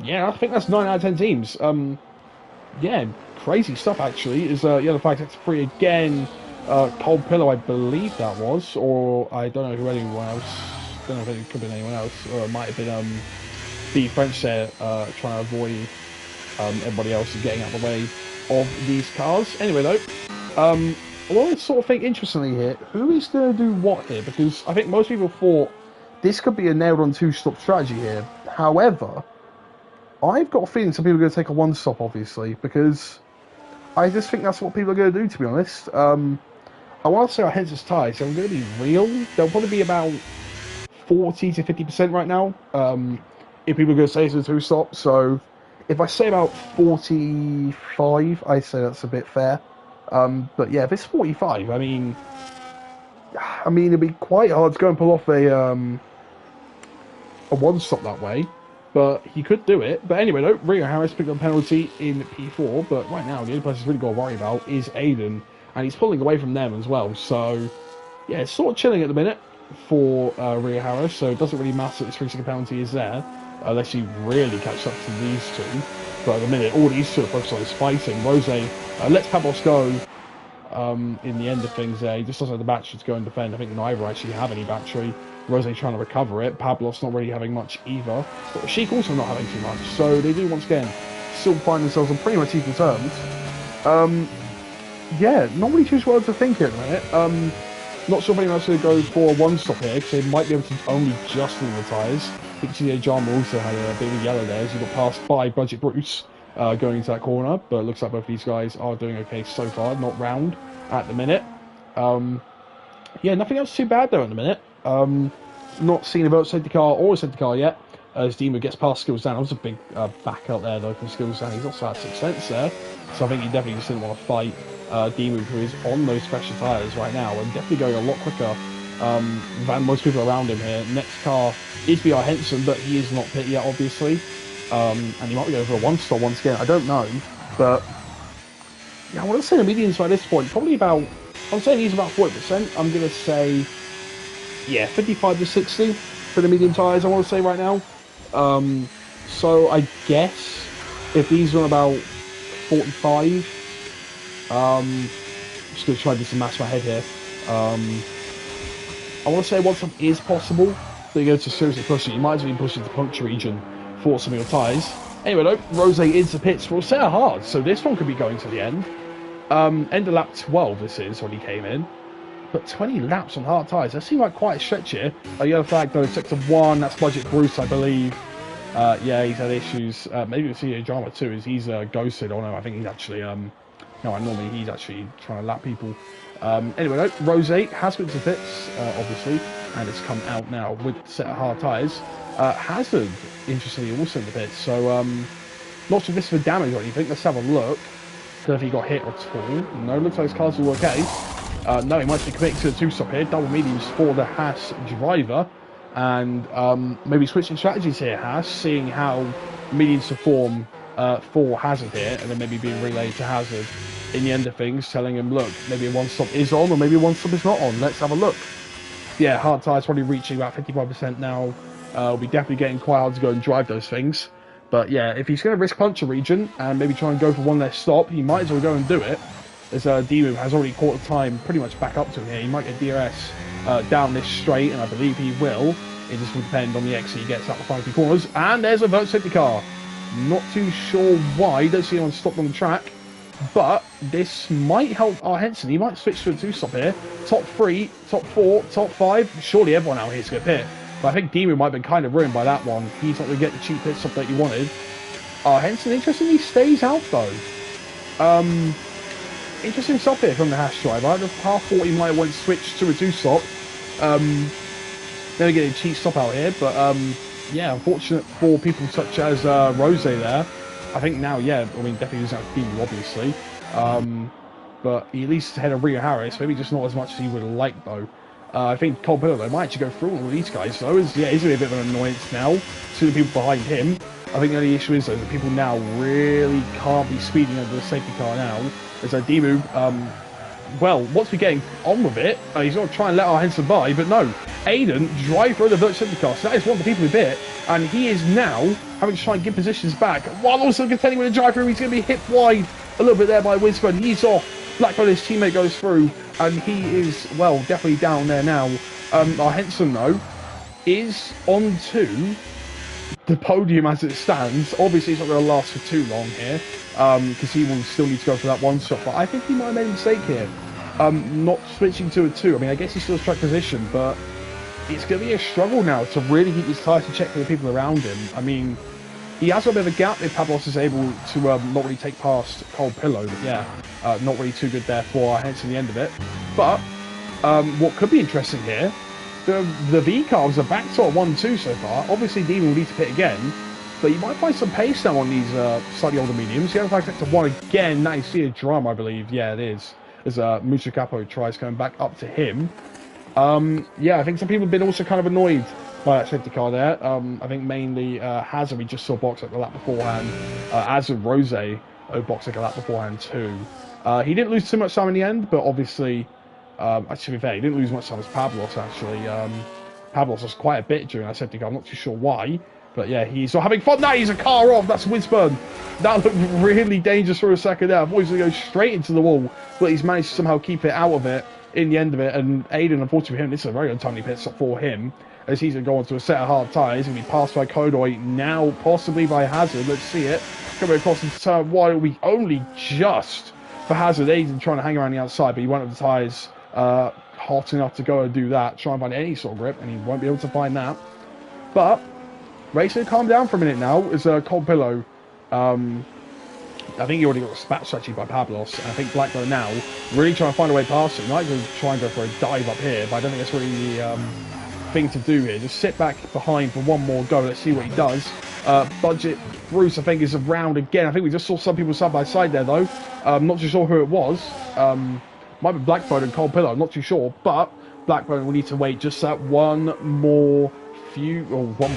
Yeah, I think that's 9 out of 10 teams. Yeah, crazy stuff actually. Is the fact it's free again. Cold Pillow, I believe that was, or I don't know who anyone else. Don't know if it could have been anyone else, or it might have been the French there trying to avoid everybody else getting out of the way of these cars. Anyway, though, I want to sort of think interestingly here, who is going to do what here? Because I think most people thought this could be a nailed-on 2-stop strategy here. However, I've got a feeling some people are going to take a 1-stop, obviously, because I just think that's what people are going to do, to be honest. I want to say our heads tyres, so I'm going to be real. They'll probably be about 40 to 50% right now. If people are going to say it's a 2-stop, so if I say about 45, I'd say that's a bit fair. But yeah, if it's 45, I mean, it'd be quite hard to go and pull off a 1-stop that way. But he could do it. But anyway, though, Rio Harris picked up a penalty in P4. But right now, the only person who's really got to worry about is Aiden. And he's pulling away from them as well. So, yeah, it's sort of chilling at the minute for Rio Harris. So it doesn't really matter that this 3-second penalty is there. Unless he really catches up to these two. But at the minute, all these two are focused on is fighting. Rose lets Pablos go in the end of things there. He just doesn't have the battery to go and defend. I think neither actually have any battery. Rose trying to recover it. Pablos not really having much either. But Sheik also not having too much. So they do, once again, still find themselves on pretty much equal terms. Yeah, not really too sure what to think here at the minute. Not sure if anyone's going to go for a 1-stop here, because they might be able to only just leave the tyres. I think TJ Jarma also had a bit of a yellow there as he got passed by Budget Bruce going into that corner. But it looks like both these guys are doing okay so far, not round at the minute. Yeah, nothing else too bad there at the minute. Not seen a vote safety car or a safety car yet. As Demo gets past Skills down. That was a big back out there though from Skills down. He's also had 6 cents there. So I think he definitely just didn't want to fight Demo, who is on those special tyres right now and definitely going a lot quicker than most people around him here. Next car is BR Henson, but he is not pit yet, obviously. And he might be going for a 1-stop once again. I don't know. But yeah, I want to say the medians by this point, probably about, I'm saying he's about 40%. I'm going to say, yeah, 55 to 60 for the medium tyres, I want to say right now. So I guess if these are about 45, I'm just going to try to do some maths in my head here. I want to say one stop is possible, but you go to seriously push it. You might as well be pushing the puncture region for some of your tyres. Anyway, though, Rose into pits for set hard, so this one could be going to the end. End of lap 12, this is when he came in. But 20 laps on hard tyres, that seemed like quite a stretch here. Yellow flag though, sector 1, that's Budget Bruce, I believe. Yeah, he's had issues. Maybe we'll see a drama too, is he's ghosted. Oh no, I think he's actually, no, normally he's actually trying to lap people. Anyway, though, Rose has got to pits, obviously, and it's come out now with a set of hard tyres. Hazard, interestingly, also in the pits, so not sure if this is for damage or anything. Let's have a look. Don't know if he got hit at all. No, looks like his car's all okay. No, he might be committing to the 2-stop here. Double mediums for the Haas driver. And maybe switching strategies here, Haas, seeing how mediums perform for Hazard here, and then maybe being relayed to Hazard in the end of things, telling him, look, maybe a 1-stop is on, or maybe a 1-stop is not on. Let's have a look. Yeah, hard tyres probably reaching about 55% now. We'll be definitely getting quite hard to go and drive those things. But yeah, if he's going to risk puncture region and maybe try and go for one less stop, he might as well go and do it. As D-Move has already caught the time pretty much back up to him here. He might get DRS down this straight, and I believe he will. It just will depend on the exit he gets out the final few corners. And there's a vote safety car. Not too sure why. Don't see anyone stopped on the track. But this might help our Henson. He might switch to a 2-stop here. Top 3, top 4, top 5. Surely everyone out here is going to pit. But I think D-Move might have been kind of ruined by that one. He's not going to get the cheap pit stop that he wanted. Henson, interestingly, stays out though. Um, Interesting stop here from the hash driver. The half 40 might want to switch to a 2-stop. Then we get a cheap stop out here, but yeah, unfortunate for people such as Rose there. I think now, yeah, I mean, definitely losing out to Demu, obviously. But he at least ahead of Rio Harris, maybe just not as much as he would like, though. I think Cole Pillow, though, might actually go through all of these guys, so he's going to be a bit of an annoyance now to the people behind him. I think the only issue is, though, that people now really can't be speeding under the safety car now. As Demu, well, once we're getting on with it, he's going to try and let our Henson by, but no. Aiden drive through the virtual safety car, so that is one of the people who bit, and he is now having to try and get positions back, while also contending with a drive through. He's going to be hit wide a little bit there by Wisburn. He's off. Blackburn, his teammate, goes through, and he is, well, definitely down there now. Our Henson, though, is on to the podium as it stands. Obviously, it's not going to last for too long here, because he will still need to go for that one shot, but I think he might have made a mistake here. Not switching to a 2. I mean, I guess he still has track position, but it's going to be a struggle now to really keep his tyres in check for the people around him. I mean, he has got a bit of a gap if Pablos is able to not really take past Cold Pillow, but yeah, not really too good there for Henson at the end of it. But what could be interesting here, the V-Carbs are back to a 1-2 so far. Obviously, Demon will need to pit again, but you might find some pace now on these slightly older mediums. The other fact to 1 again, that is see a drum, I believe. Yeah, it is. As Musa Capo tries coming back up to him. Yeah, I think some people have been also kind of annoyed by that safety car there. I think mainly Hazard, we just saw box like the lap beforehand. As with Rose, box like a lap beforehand too. He didn't lose too much time in the end, but obviously, actually to be fair, he didn't lose much time as Pablos actually. Pablos was quite a bit during that safety car, I'm not too sure why. But yeah, he's not having fun. Now he's a car off. That's Wisburn. That looked really dangerous for a second there. I thought he was going to go straight into the wall, but he's managed to somehow keep it out of it in the end of it. And Aiden, unfortunately for him, this is a very untimely pit stop for him, as he's going to go on to a set of hard tyres. He's going to be passed by Kodoy, now possibly by Hazard. Let's see it. Coming across into turn 1. It'll be only just for Hazard. Aiden trying to hang around the outside, but he won't have the tyres hot enough to go and do that. Try and find any sort of grip, and he won't be able to find that. But Racer, calm down for a minute now. Is Cold Pillow. I think he already got the spatched actually by Pablos. And I think Blackburn now really trying to find a way past him. Might go try and go for a dive up here, but I don't think that's really the thing to do here. Just sit back behind for one more go. Let's see what he does. Budget Bruce, I think, is around again. I think we just saw some people side by side there though. Not too sure who it was. Might be Blackburn and Cold Pillow. I'm not too sure, but Blackburn will need to wait just that one more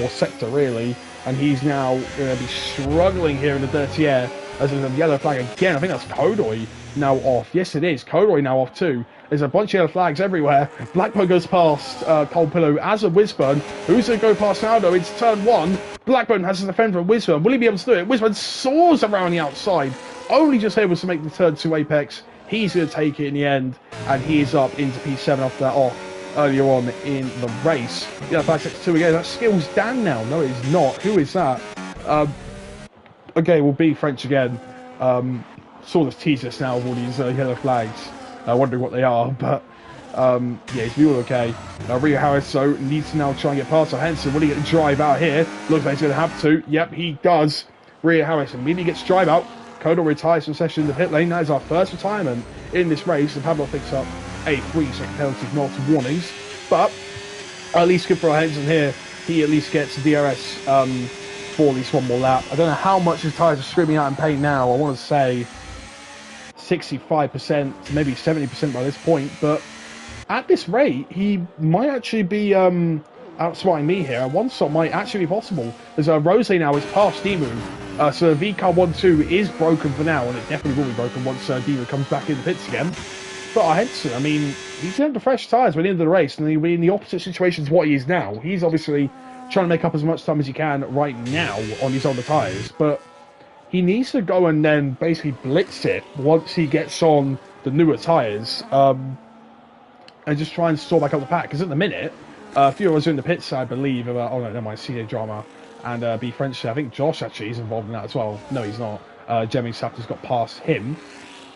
sector really, and he's now going to be struggling here in the dirty air as there's a yellow flag again. I think that's Kodoy now off. Yes, it is. Kodoy now off too. There's a bunch of yellow flags everywhere. Blackburn goes past Cold Pillow as a Wisburn. Who's going to go past now though? It's turn 1. Blackburn has a defender of Wisburn. Will he be able to do it? Wisburn soars around the outside, only just able to make the turn 2 apex. He's going to take it in the end, and he is up into P7 after that off earlier on in the race. Yeah, 5-6-2 again. That's Skills Dan now. No, it is not. Who is that? Okay, we'll be French again. Saw this tease us now of all these yellow flags. Wondering what they are, but yeah, it's all okay. Rio Harris so needs to now try and get past Henson. Will he get the drive out here? Looks like he's going to have to. Yep, he does. Rio Harris immediately gets drive out. Kodo retires from session in the pit lane. That is our first retirement in this race, and Pablo picks up a 3-second penalty for multiple warnings. But at least good for our Henson here. He at least gets DRS for at least one more lap. I don't know how much his tyres are screaming out in pain now. I want to say 65% to maybe 70% by this point, but at this rate, he might actually be outsmarting me here. One stop might actually be possible. There's a Rose now is past Demu. So the VCAR 1-2 is broken for now, and it definitely will be broken once Demu comes back in the pits again. But Henson, I mean, he's going to have fresh tyres by the end of the race, and he'll be in the opposite situation to what he is now. He's obviously trying to make up as much time as he can right now on these older tyres, but he needs to go and then basically blitz it once he gets on the newer tyres, and just try and store back up the pack. Because at the minute, a few of us are in the pits, I believe. Oh no, never mind, CJ Drama and B French. I think Josh actually is involved in that as well. No, he's not. Jemmy Sapper's got past him.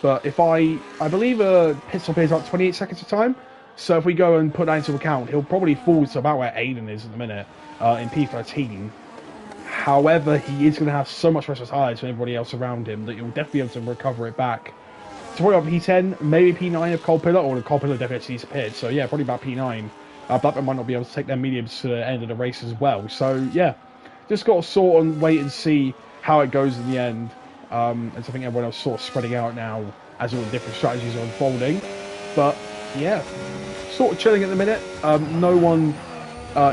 But if I believe pit stop is about 28 seconds of time. So if we go and put that into account, he'll probably fall to about where Aiden is at the minute in P13. However, he is going to have so much pressure tires from everybody else around him that you'll definitely be able to recover it back. So probably about P10, maybe P9 of Cold Pillar, or the Cold Pillar definitely disappeared. So yeah, probably about P9. Blackburn might not be able to take their mediums to the end of the race as well. So yeah, just got to sort of wait and see how it goes in the end. And so I think everyone else sort of spreading out now as all the different strategies are unfolding. But yeah, sort of chilling at the minute. No one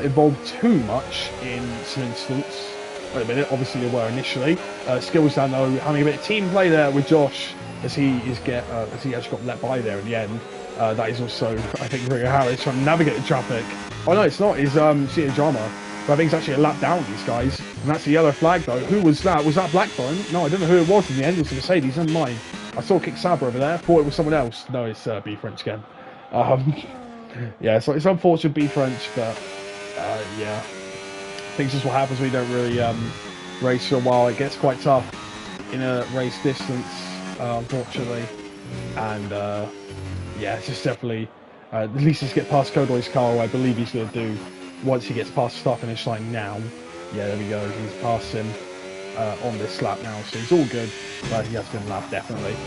involved too much in some instance. Wait a minute, obviously they were initially. Skills down though, having a bit of team play there with Josh as he actually got let by there in the end. That is also, I think, Rio Harris trying to navigate the traffic. Oh no, it's not. It's City Drama. But I think it's actually a lap down these guys. And that's a yellow flag though. Who was that? Was that Blackburn? No, I don't know who it was in the end. It was a Mercedes, never mind. I saw Kick Saber over there. Thought it was someone else. No, it's B French again. Yeah, so it's unfortunate B French, but yeah. I think it's just what happens when you don't really race for a while. It gets quite tough in a race distance, unfortunately. And yeah, it's just definitely at least just get past Kodoy's car, I believe he's going to do once he gets past the start finish line now. Yeah, there we go. He's passed him on this lap now, so he's all good. But he has been lapped, definitely.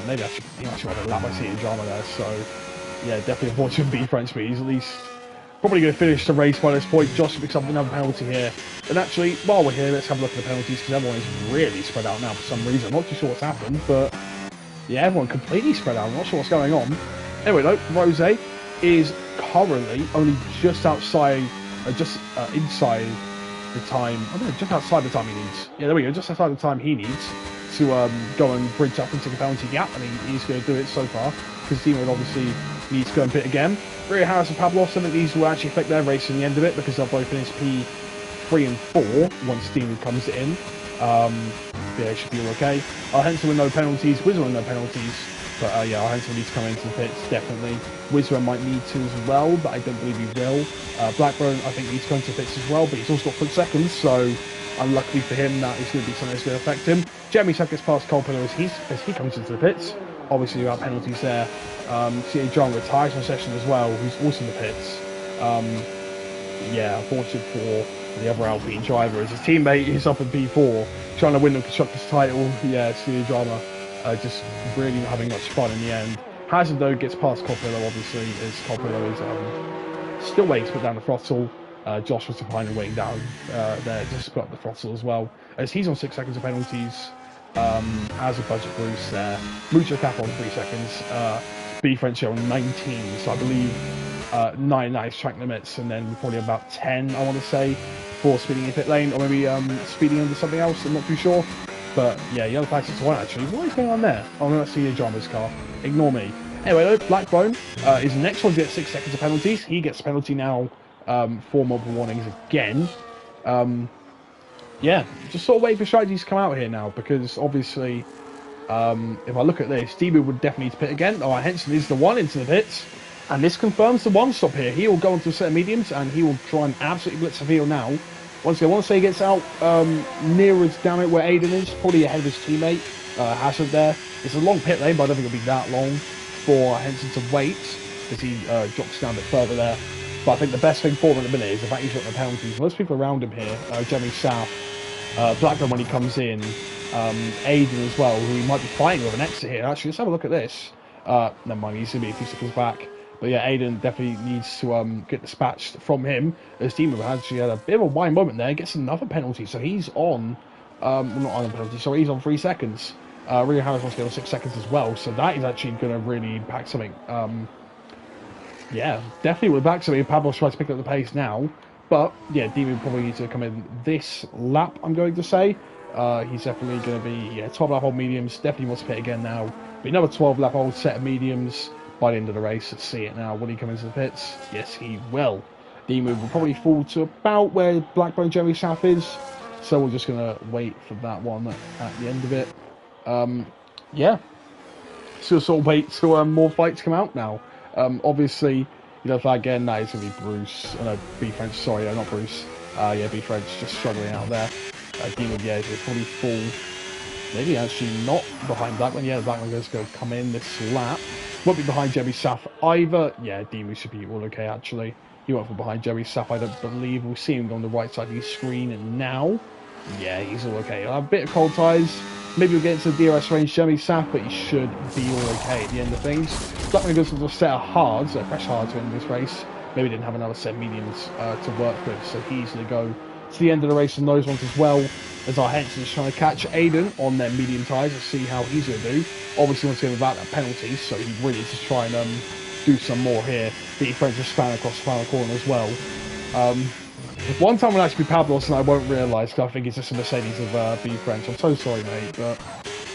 Maybe he actually had a lap. I see in drama there, so yeah, definitely unfortunate B French, but he's at least probably going to finish the race by this point. Josh picks up another penalty here. And actually, while we're here, let's have a look at the penalties, because everyone is really spread out now for some reason. I'm not too sure what's happened, but yeah, everyone completely spread out. I'm not sure what's going on. Anyway, though, Rose is currently only just outside, inside the time. I don't know, just outside the time he needs. Yeah, there we go, just outside the time he needs to go and bridge up and take a penalty gap. I mean, he's going to do it so far, because Dima would obviously needs to go and pit again. Rio Harris and Pavlos, I think these will actually affect their race in the end of it, because they'll both finish P3 and 4 once Dima comes in. Yeah, it should be all okay. Henson with no penalties, Wizard with no penalties, but yeah, Henson needs to come into the pits, definitely. Wizard might need to as well, but I don't believe he will. Blackburn, I think, needs to come into the pits as well, but he's also got foot seconds, so unluckily for him, that is going to be something that's going to affect him. Jeremy Sack gets past Cole Pillar as he comes into the pits. Obviously, without penalties there. CA John retires from session as well, who's also in the pits. Yeah, unfortunate for the other Alpine driver, as his teammate is up in P4, trying to win the Constructors title. Yeah, CA Drama just really not having much fun in the end. Hazard, though, gets past Coppola, obviously, as Coppola is still waiting to put down the throttle. Josh was behind and waiting down there just to put up the throttle as well, as he's on 6 seconds of penalties. As a budget Bruce there. Mucho Cap on 3 seconds. B French on 19, so I believe 9 nice track limits, and then probably about 10, I want to say, for speeding in pit lane, or maybe speeding into something else, I'm not too sure. But yeah, yellow flag 6-1 actually. What is going on there? I'm going to see a Jarmer's car. Ignore me. Anyway, though, Blackbone is the next one to get 6 seconds of penalties. He gets a penalty now for multiple warnings again. Yeah, just sort of wait for strategies to come out here now, because obviously, if I look at this, Debo would definitely need to pit again. Oh, Henson is the one into the pits, and this confirms the one stop here. He will go into a set of mediums, and he will try and absolutely blitz the field now. Once again, I want to say he gets out nearer down it where Aiden is, probably ahead of his teammate, Hazard there. It's a long pit lane, but I don't think it'll be that long for Henson to wait, because he drops down a bit further there. But I think the best thing for him at the minute is the fact he's got the penalties. Most people around him here, Jeremy South, Blackburn when he comes in, Aiden as well, who he might be fighting with an exit here. Actually, let's have a look at this. Never mind, he's going to be a few seconds back. But yeah, Aiden definitely needs to get dispatched from him, as Demo actually had a bit of a wide moment there, gets another penalty. So he's on, well, not on a penalty, so he's on 3 seconds. Rio Harris wants to get on 6 seconds as well, so that is actually going to really impact something. Yeah, definitely will impact something if Pablo tries to pick up the pace now. But yeah, Demo probably needs to come in this lap, I'm going to say. He's definitely going to be 12 lap old mediums, definitely wants to pit again now. But another 12 lap old set of mediums by the end of the race. Let's see it now. Will he come into the pits? Yes, he will. Demo will probably fall to about where Blackbone Jerry South is. So we're just going to wait for that one at the end of it. Yeah. So sort of wait till more fights come out now. Obviously, if again, that is going to be Bruce. No, B French, sorry, no, not Bruce. Yeah, B French just struggling out there. Demo, yeah, he'll probably fall. Maybe actually not behind Blackman. Yeah, Blackman is going to come in this lap. Won't be behind Jerry Saff either. Yeah, Demo should be all okay actually. He won't fall behind Jerry Saff, I don't believe. We'll see him on the right side of his screen now. Yeah, he's all okay. A bit of cold tyres. Maybe we'll get into the DRS range semi-sap, but he should be all okay at the end of things. Blackman goes to a set of hards, fresh hards to end this race. Maybe didn't have another set of mediums to work with, so he's going to go to the end of the race on those ones as well. As our Henson is trying to catch Aiden on their medium tyres to see how he's going to do. Obviously wants to get without that penalty, so he really needs to try and do some more here. The French just span across the final corner as well. One time will actually be Pablos and I won't realise, because I think it's just a Mercedes of B French. I'm so sorry, mate, but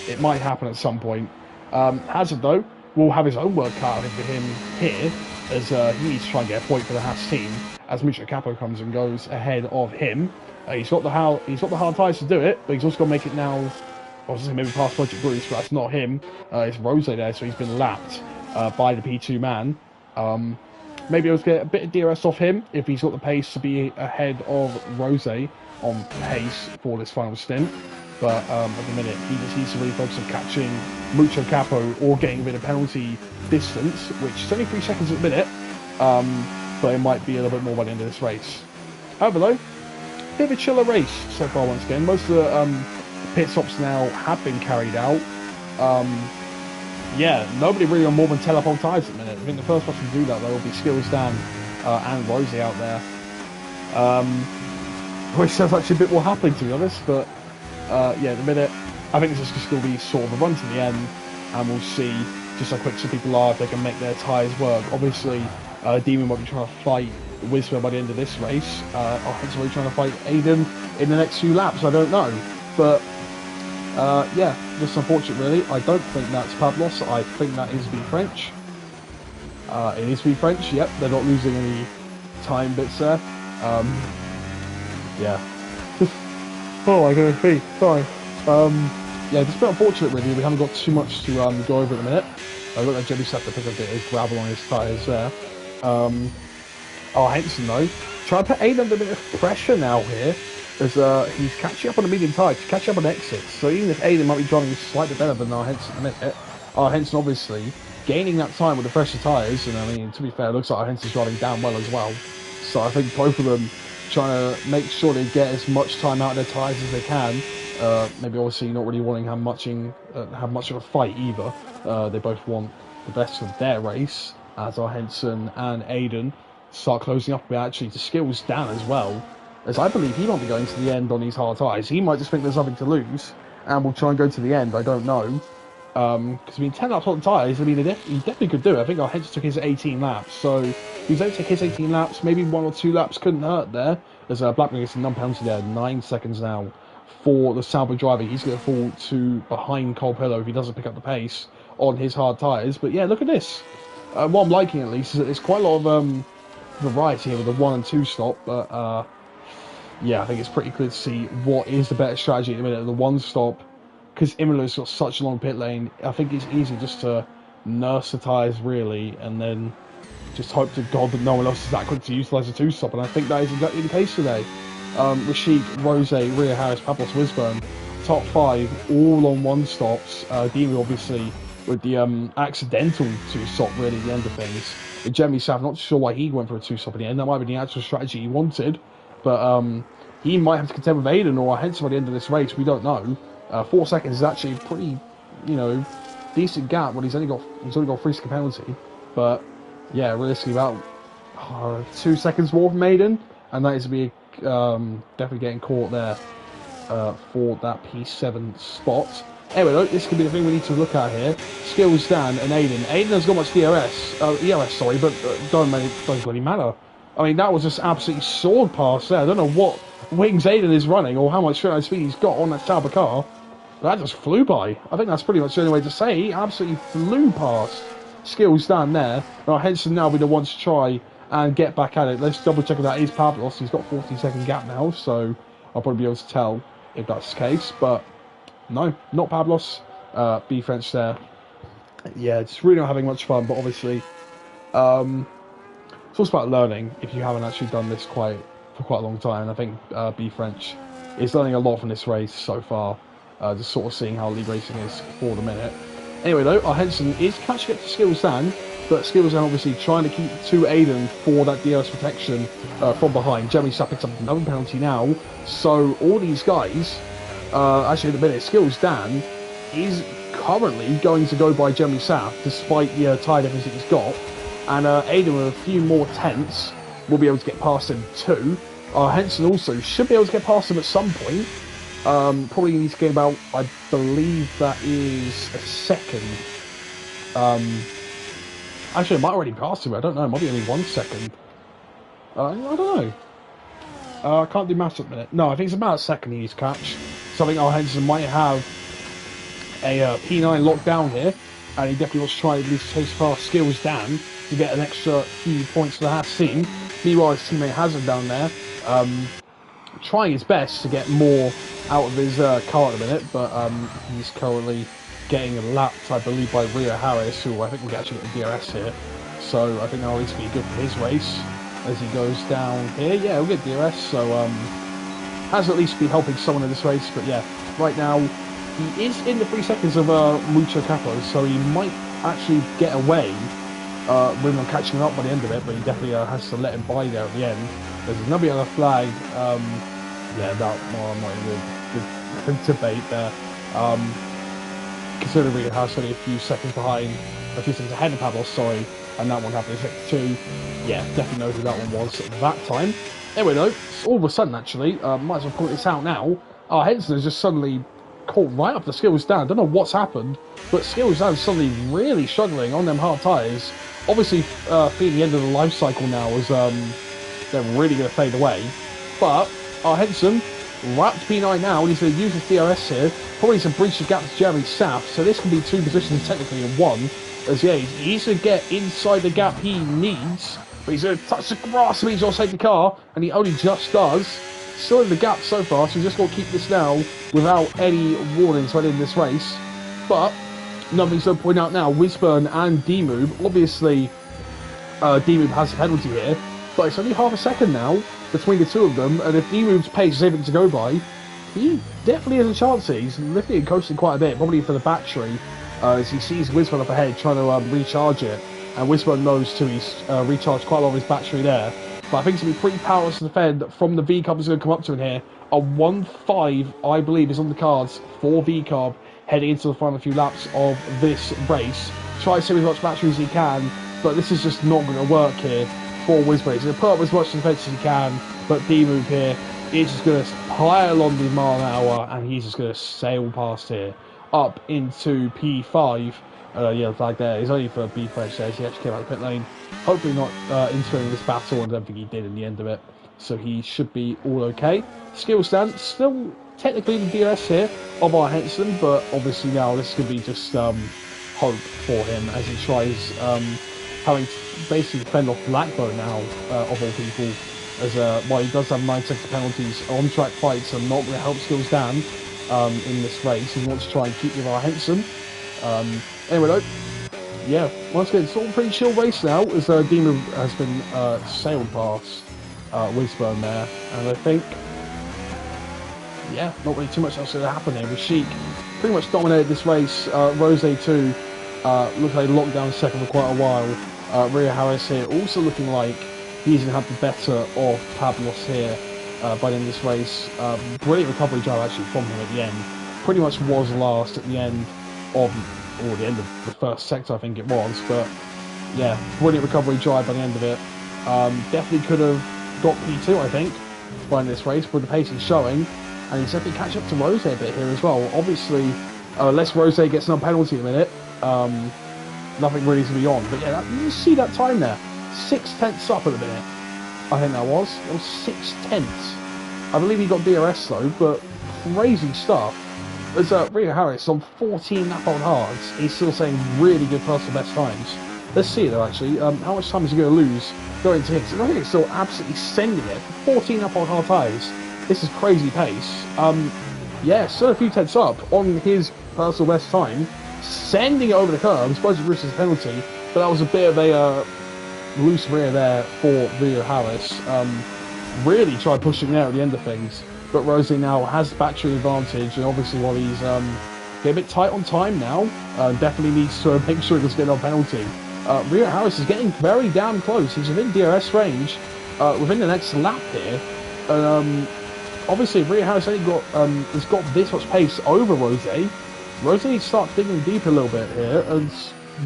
it might happen at some point. Hazard, though, will have his own work cut out for him here, as he needs to try and get a point for the Haas team, as Mucho Capo comes and goes ahead of him. He's got the hard tyres to do it, but he's also got to make it now. I was going to say maybe past Project Bruce, but that's not him. It's Rose there, so he's been lapped by the P2 man. Maybe I'll get a bit of DRS off him if he's got the pace to be ahead of Rose on pace for this final stint. But at the minute, he just needs to really focus on catching Mucho Capo or getting a bit of penalty distance, which is only 3 seconds at the minute. But it might be a little bit more by the end of this race. However, though, a bit of a chiller race so far once again. Most of the pit stops now have been carried out. Yeah, nobody really on more than telephone tyres at the minute. I think the first person to do that, though, will be Skills Dan and Rosie out there. Which sounds actually a bit more happening, to be honest. But, yeah, at the minute, I think this is just going to be sort of a run to the end. And we'll see just how quick some people are if they can make their tyres work. Obviously, Demon might be trying to fight Whisper by the end of this race. Or hopefully trying to fight Aiden in the next few laps, I don't know. But... yeah, just unfortunate really. I don't think that's Pablos. I think that is B French. It is B French, yep. They're not losing any time bits there. Yeah. Oh, I gotta see. Sorry. Yeah, just a bit unfortunate really. We haven't got too much to go over at the minute. I've got that Jimmy set to pick up a bit of gravel on his tyres there. Oh, Henson though. Trying to put Aiden under a bit of pressure now here. As he's catching up on the medium tyres, he's catching up on exits. So even if Aiden might be driving slightly better than our Henson at the minute, our Henson obviously gaining that time with the fresher tyres. And I mean, to be fair, it looks like our Henson's driving down well as well. So I think both of them trying to make sure they get as much time out of their tyres as they can. Maybe obviously not really wanting to have much of a fight either. They both want the best of their race, as our Henson and Aiden start closing up a bit actually to Skills Dan as well. As I believe he might be going to the end on these hard tyres. He might just think there's nothing to lose and will try and go to the end. I don't know. Because, I mean, 10 laps on the tyres, I mean, he definitely could do it. I think our Henson took his 18 laps. So, if he was able to take his 18 laps, maybe 1 or 2 laps couldn't hurt there. As Blackman gets a non-penalty there, 9 seconds now for the Sauber driver. He's going to fall to behind Cole Pillow if he doesn't pick up the pace on his hard tyres. But, yeah, look at this. What I'm liking, at least, is that there's quite a lot of variety here with the 1 and 2 stop. But, yeah, I think it's pretty clear to see what is the better strategy at the minute. The 1 stop, because Imola's got such a long pit lane, I think it's easy just to nurse the tyres, really, and then just hope to God that no one else is that quick to utilise the 2 stop, and I think that is exactly the case today. Rashid, Rose, Rhea Harris, Pablos, Wisburn, top 5, all on 1 stops. Demi, obviously, with the accidental 2 stop, really, at the end of things. Jeremy Sav, not sure why he went for a 2 stop in the end. That might be the actual strategy he wanted. But he might have to contend with Aiden or Henson by the end of this race. We don't know. 4 seconds is actually a pretty, decent gap when he's only got 3 second penalty. But yeah, realistically about 2 seconds more from Aiden, and that is to be definitely getting caught there for that P7 spot. Anyway, look, this could be the thing we need to look at here. Skills Dan and Aiden. Aiden has got much ERS, sorry, but doesn't really matter. I mean, that was just absolutely soared past there. I don't know what wings Aiden is running or how much straight line speed he's got on that Sauber car. But that just flew by. I think that's pretty much the only way to say it. He absolutely flew past Skills down there. Now, Henson now be the one to try and get back at it. Let's double check if that is Pablos. He's got 40-second gap now, so I'll probably be able to tell if that's the case. But no, not Pablos. B French there. Yeah, just really not having much fun, but obviously... it's also about learning if you haven't actually done this for quite a long time. And I think B French is learning a lot from this race so far. Just sort of seeing how league racing is for the minute. Anyway, though, our Henson is catching up to Skills Dan, but Skills Dan obviously trying to keep to Aiden for that DRS protection from behind. Jeremy Sapp picks up another penalty now, so all these guys, actually in a minute, Skills Dan is currently going to go by Jeremy Sapp, despite the tyre deficit he's got, and Aiden with a few more tenths will be able to get past him too. Henson also should be able to get past him at some point. Probably needs to get about, I believe that is a second. Actually, it might already pass him. I don't know. It might be only 1 second. I don't know. I can't do maths at the minute. No, I think it's about a second he needs to catch. So I think Henson might have a P9 locked down here, and he definitely wants to try at least chase past Skills Dan to get an extra few points for the half team. Meanwhile, his teammate Hazard down there, trying his best to get more out of his car at the minute, but he's currently getting lapped, I believe, by Rio Harris, who I think will actually get the DRS here. So I think that'll at least be good for his race as he goes down here. Yeah, he'll get DRS, so has at least been helping someone in this race. But yeah, right now he is in the 3 seconds of Mucho Capo, so he might actually get away with him catching him up by the end of it, but he definitely has to let him by there at the end. There's another yellow flag. Yeah, that one might be a good debate there. Considering it has only a few seconds ahead of Pablo, sorry, and that one happened in sector 2. Yeah, definitely know who that one was at that time. Anyway, though, all of a sudden, actually, might as well point this out now. Henson has just suddenly caught right up the Skills Dan. Don't know what's happened, but Skills Dan's suddenly really struggling on them hard tyres. Obviously, feeling the end of the life cycle now as they're really going to fade away. But Henson, right up to P9 now, and he's going to use his DRS here. Probably some breach of gap to Jeremy Sapp, so this can be 2 positions technically in 1. As yeah, he's going to get inside the gap he needs, but he's going to touch the grass to means save the car, and he only just does. Still in the gap so far, so he's just got to keep this now without any warnings right in this race. But nothing's to point out now, Wisburn and D-Move. Obviously, D-Move has a penalty here, but it's only half a second now between the two of them, and if D-Move's pace is able to go by, he definitely has a chance here. He's lifting and coasting quite a bit, probably for the battery, as he sees Wisburn up ahead trying to recharge it, and Wisburn knows too he's recharged quite a lot of his battery there. But I think it's going to be pretty powerless to defend from the V-Cub is going to come up to him here. A 1.5, I believe, is on the cards for V-Cub heading into the final few laps of this race. Try to save as much battery as he can, but this is just not going to work here for Wisburn. He's going to put up as much defense as he can, but D-Move here is just going to pile on the mile an hour, and he's just going to sail past here up into P5. Yeah, flag there. He's only for B5 says he actually came out of the pit lane. Hopefully not entering this battle, and I don't think he did in the end of it. So he should be all okay. Skills Dan still technically the DRS here of our Henson, but obviously now this could be just hope for him as he tries having to basically defend off Blackbone now, of all people. As while he does have 9 second penalties on track fights, and not going to help Skills Dan in this race. He wants to try and keep with our Henson. Anyway, though, yeah, once again, it's all a pretty chill race now, as Demon has been sailed past Wisburn there, and I think, yeah, not really too much else going to happen here. Sheik pretty much dominated this race. Rose 2 looked like locked down second for quite a while. Rio Harris here also looking like he's going to have the better of Pablos here by the end of this race. Brilliant recovery drive actually from him at the end. Pretty much was last at the end of, or the end of the first sector I think it was, but yeah, brilliant recovery drive by the end of it. Definitely could have got P2 I think by the end of this race with the pace he's showing, and he's definitely catch up to Rose a bit here as well. Obviously, unless Rose gets another penalty in a minute, nothing really to be on, but yeah, you see that time there. 6 tenths up at the minute, I think that was. It was 6 tenths. I believe he got DRS though, but crazy stuff. As Rio Harris on 14 lap on hards, he's still saying really good personal best times. Let's see though actually, how much time is he going to lose going to hits? And I think he's still absolutely sending it. 14 lap on hard tyres, this is crazy pace. Yeah, still a few tenths up on his personal best time, sending it over the curb. I'm surprised he risked his penalty, but that was a bit of a loose rear there for Rio Harris. Really tried pushing there at the end of things, but Rosie now has battery advantage, and obviously while he's get a bit tight on time now. Definitely needs to make sure he doesn't get a penalty. Rio Harris is getting very damn close. He's within DRS range within the next lap here. Obviously, Rio Harris only has got this much pace over Rose. Rose needs to start digging deep a little bit here, and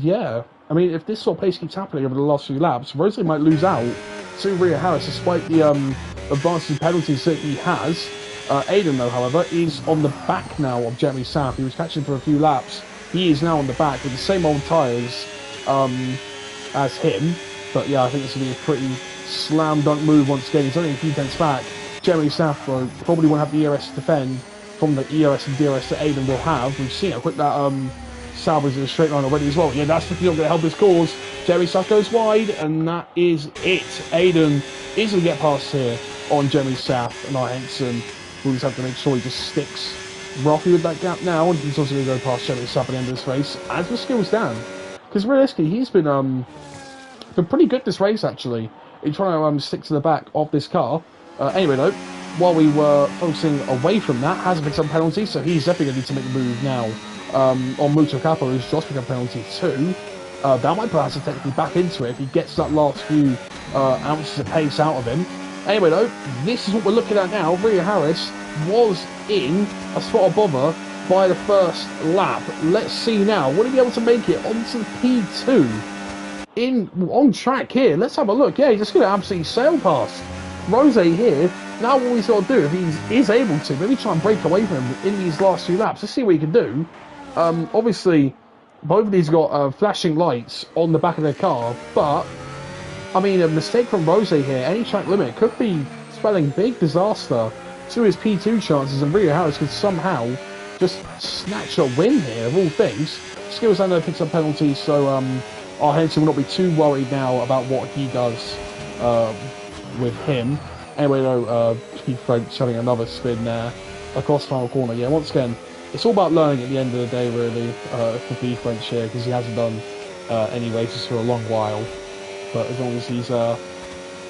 yeah, I mean, if this sort of pace keeps happening over the last few laps, Rose might lose out to Rio Harris, despite the advanced penalties that he has. Aiden, though, however, is on the back now of Jeremy South. He was catching for a few laps. He is now on the back with the same old tyres as him. But yeah, I think this will be a pretty slam dunk move once again. He's only a few tenths back. Jeremy South, though, probably won't have the ERS to defend from the ERS and DRS that Aiden will have. We've seen how quick that salvage in a straight line already as well. Yeah, that's definitely not going to help his cause. Jeremy South goes wide, and that is it. Aiden is going to get past here on Jeremy South, and Henson will just have to make sure he just sticks roughly with that gap now, and he's also going to go past Jeremy South at the end of this race, as the skills down. Because realistically, he's been pretty good this race, actually, in trying to stick to the back of this car. Anyway, though, while we were focusing away from that, hasn't picked some penalties, so he's definitely going to need to make a move now on Mucho Capo, who's just picked a penalty too. That might put Hazard technically back into it if he gets that last few ounces of pace out of him. Anyway, though, this is what we're looking at now. Rio Harris was in a spot above her by the first lap. Let's see now. Will he be able to make it onto the P2 on track here? Let's have a look. Yeah, he's just going to absolutely sail past Rose here. Now what he's got to do, if he is able to, maybe try and break away from him in these last few laps. Let's see what he can do. Obviously, both of these got flashing lights on the back of their car, but I mean, a mistake from Rose here, any track limit, could be spelling big disaster to his P2 chances, and Rio Harris could somehow just snatch a win here, of all things. Skills and picks up penalties, so our Henson will not be too worried now about what he does with him. Anyway, though, Keith French having another spin there across the final corner. Yeah, once again, it's all about learning at the end of the day, really, for Keith French here, because he hasn't done any races for a long while. But as long as he's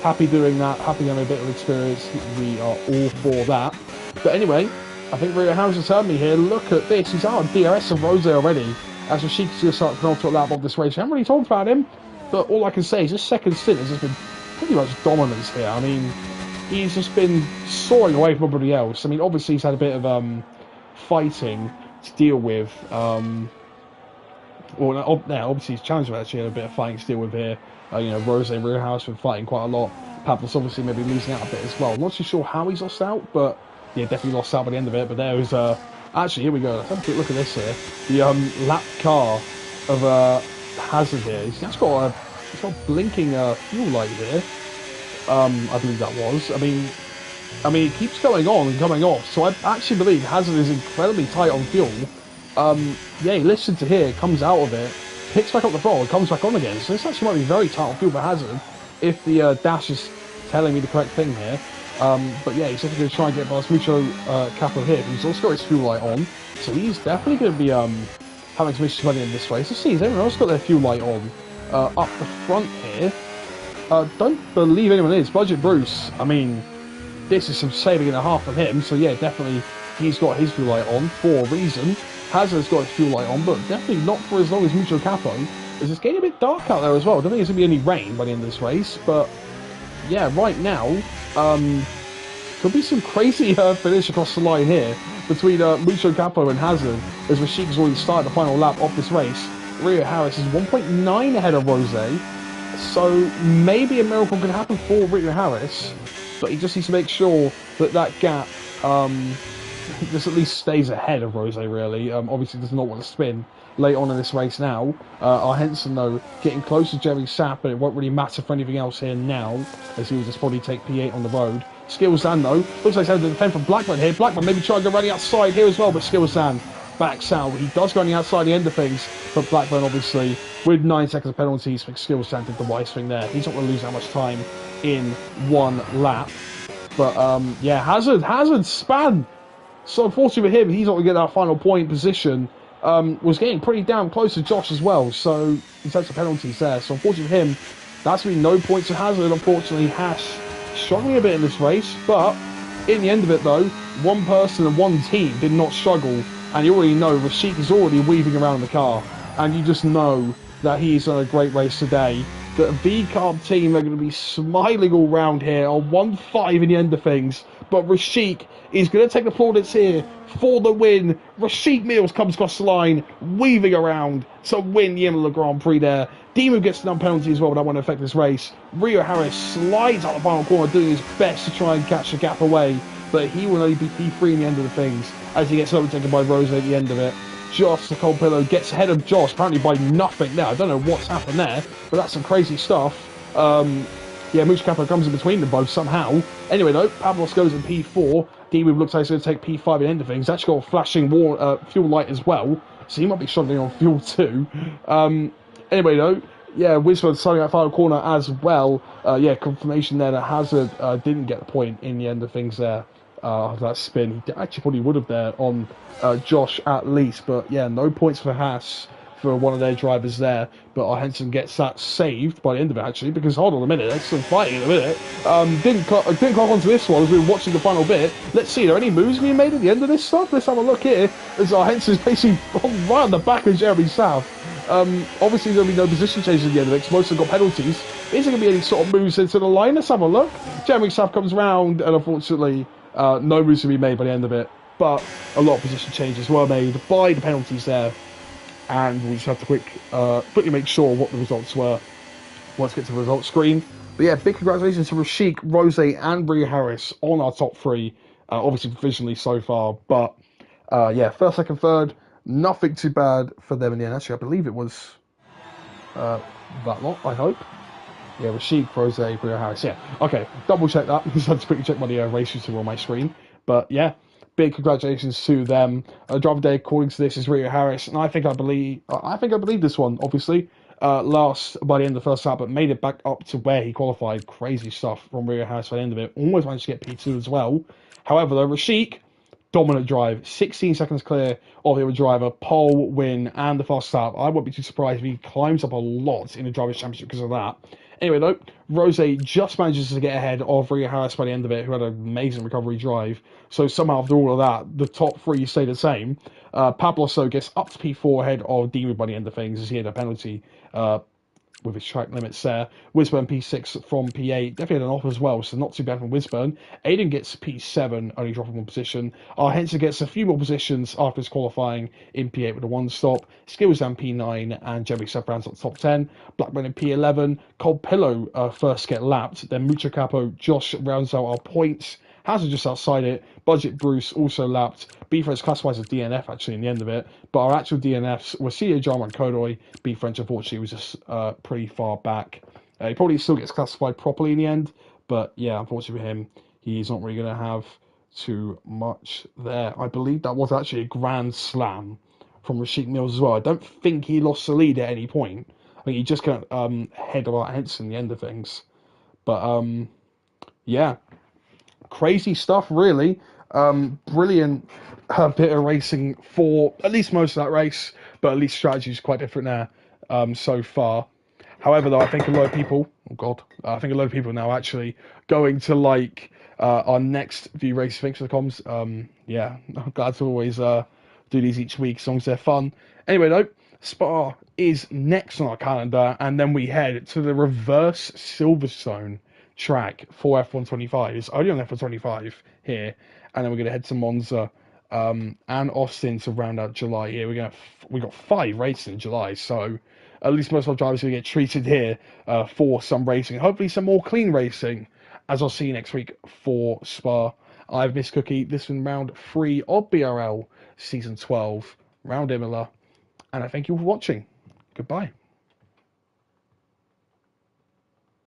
happy doing that, happy having a bit of experience, we are all for that. But anyway, I think Rio Harris has heard me here. Look at this. He's out of DRS of Rose already, as Rashid's going to start the penultimate lap of this race. I haven't really talked about him, but all I can say is this second stint has just been pretty much dominance here. I mean, he's just been soaring away from everybody else. I mean, obviously he's had a bit of fighting to deal with. Obviously he's challenged with actually had a bit of fighting to deal with here. Rose and Rio Harris have been fighting quite a lot. Pavlos obviously maybe losing out a bit as well. I'm not too sure how he's lost out, but yeah, definitely lost out by the end of it. But there was actually, here we go. Let's have a quick look at this here. The lap car of Hazard here. He's got a blinking fuel light here. I believe that was. I mean, it keeps going on and coming off. So I actually believe Hazard is incredibly tight on fuel. Yeah, he listens to here, comes out of it, picks back up the throttle, and comes back on again. So this actually might be very tight on fuel for Hazard, if the dash is telling me the correct thing here. But yeah, he's definitely going to try and get past Mucho Capo here. He's also got his fuel light on, so he's definitely going to be having some issues running in this race. Let's see, has anyone else got their fuel light on up the front here? Don't believe anyone is. Budget Bruce, I mean, this is some saving and a half from him, so yeah, definitely he's got his fuel light on for a reason. Hazard's got his fuel light on, but definitely not for as long as Mucho Capo, as it's getting a bit dark out there as well. I don't think there's going to be any rain by the end of this race, but yeah, right now, could be some crazy finish across the line here between Mucho Capo and Hazard, as Rashid's already started the final lap of this race. Rio Harris is 1.9 ahead of Rose, so maybe a miracle can happen for Rio Harris, but he just needs to make sure that that gap just at least stays ahead of Rose, really. Obviously does not want to spin late on in this race now. Our Henson, though, getting close to Jerry Sapp, but it won't really matter for anything else here now, as he will just probably take P8 on the road. Skillsan, though, looks like he's having to defend from Blackburn here. Blackburn maybe trying to go running outside here as well, but Skillsan backs out. He does go on the outside the end of things, but Blackburn, obviously, with 9 seconds of penalties, Skillsan did the wise thing there. He's not going to lose that much time in one lap. But, yeah, Hazard span. So unfortunately for him, he's not going to get that final point position. Was getting pretty damn close to Josh as well, so in terms of penalties there. So unfortunately for him, that's been no points to Hazard. Unfortunately, Hash struggling a bit in this race, but in the end of it though, one person and one team did not struggle and you already know Rashik is already weaving around the car, and you just know that he's on a great race today. The V-Carb team are going to be smiling all round here on 1-5 in the end of things, but Rashik is going to take the plaudits here for the win. Rashik Mills comes across the line, weaving around to win the Imola Grand Prix there. Demu gets an penalty as well, but that won't affect this race. Rio Harris slides out the final corner, doing his best to try and catch the gap away, but he will only be P3 in the end of the things as he gets overtaken by Rose at the end of it. Josh, the cold pillow, gets ahead of Josh, apparently by nothing there. I don't know what's happened there, but that's some crazy stuff. Yeah, Mooch Capo comes in between them both somehow. Anyway, though, Pavlos goes in P4. D-Move looks like he's going to take P5 in end of things. He's actually got a flashing fuel light as well, so he might be struggling on fuel too. Anyway, though, yeah, Wisford starting that final corner as well. Yeah, confirmation there that Hazard didn't get the point in the end of things there. That spin. He actually probably would have there on Josh at least, but yeah, no points for Haas for one of their drivers there. But Henson gets that saved by the end of it actually, because hold on a minute, they're still fighting in a minute. Didn't clock onto this one as we were watching the final bit. Let's see, are there any moves being made at the end of this stuff? Let's have a look here as Henson's basically right on the back of Jeremy South. Obviously there'll be no position changes at the end of it because most of them got penalties. Is there going to be any sort of moves into the line? Let's have a look. Jeremy South comes round and unfortunately no moves to be made by the end of it, but a lot of position changes were made by the penalties there, and we just have to quickly make sure what the results were once we get to the results screen. But yeah, big congratulations to Rashik, Rose, and Bria Harris on our top three, obviously provisionally so far, but yeah, first, second, third, nothing too bad for them in the end. Actually, I believe it was that lot, I hope. Yeah, Rashik, Rose, Bria Harris. Yeah, okay. Double check that because I had to quickly check my races who were on my screen. But yeah, big congratulations to them. Driver day, according to this, is Rio Harris, and I believe this one. Obviously, lost by the end of the first lap, but made it back up to where he qualified. Crazy stuff from Rio Harris by the end of it. Almost managed to get P2 as well. However, though, Rashik, dominant drive, 16 seconds clear of the other driver, pole, win, and the fast lap. I won't be too surprised if he climbs up a lot in the Drivers' Championship because of that. Anyway, though, Rose just manages to get ahead of Rio Harris by the end of it, who had an amazing recovery drive. So somehow, after all of that, the top three stay the same. Pablo so gets up to P4 ahead of Demu by the end of things as he had a penalty with his track limits there. Wisburn P6 from P8, definitely had an off as well, so not too bad from Wisburn. Aiden gets P7, only dropping one position. Henson gets a few more positions after his qualifying in P8 with a one stop. Skills down P9, and Jeremy Seth rounds up top 10. Blackburn in P11. Cold Pillow first get lapped, then Mucho Capo, Josh rounds out our points. Hazard just outside it. Budget Bruce also lapped. B-French classifies as DNF actually in the end of it. But our actual DNFs were Celia, Jarman, and Kodoy. B-French unfortunately was just pretty far back. He probably still gets classified properly in the end. But yeah, unfortunately for him, he's not really going to have too much there. I believe that was actually a grand slam from Rashik Mills as well. I don't think he lost the lead at any point. I think he just kind of head about Henson in the end of things. But yeah. Crazy stuff, really. Brilliant bit of racing for at least most of that race, but at least strategy is quite different there so far. However, though, I think a lot of people, I think a lot of people now actually going to like our next few races. Thanks for the comms. Yeah, I'm glad to always do these each week as long as they're fun. Anyway, though, Spa is next on our calendar, and then we head to the reverse Silverstone track for F125. It's only on F125 here, and then we're going to head to Monza and Austin to round out July here. We got 5 races in July, so at least most of our drivers are going to get treated here for some racing, hopefully some more clean racing, as I'll see you next week for Spa. I've missed Cookie. This has been round 3 of BRL season 12, round Imola, and I thank you for watching. Goodbye.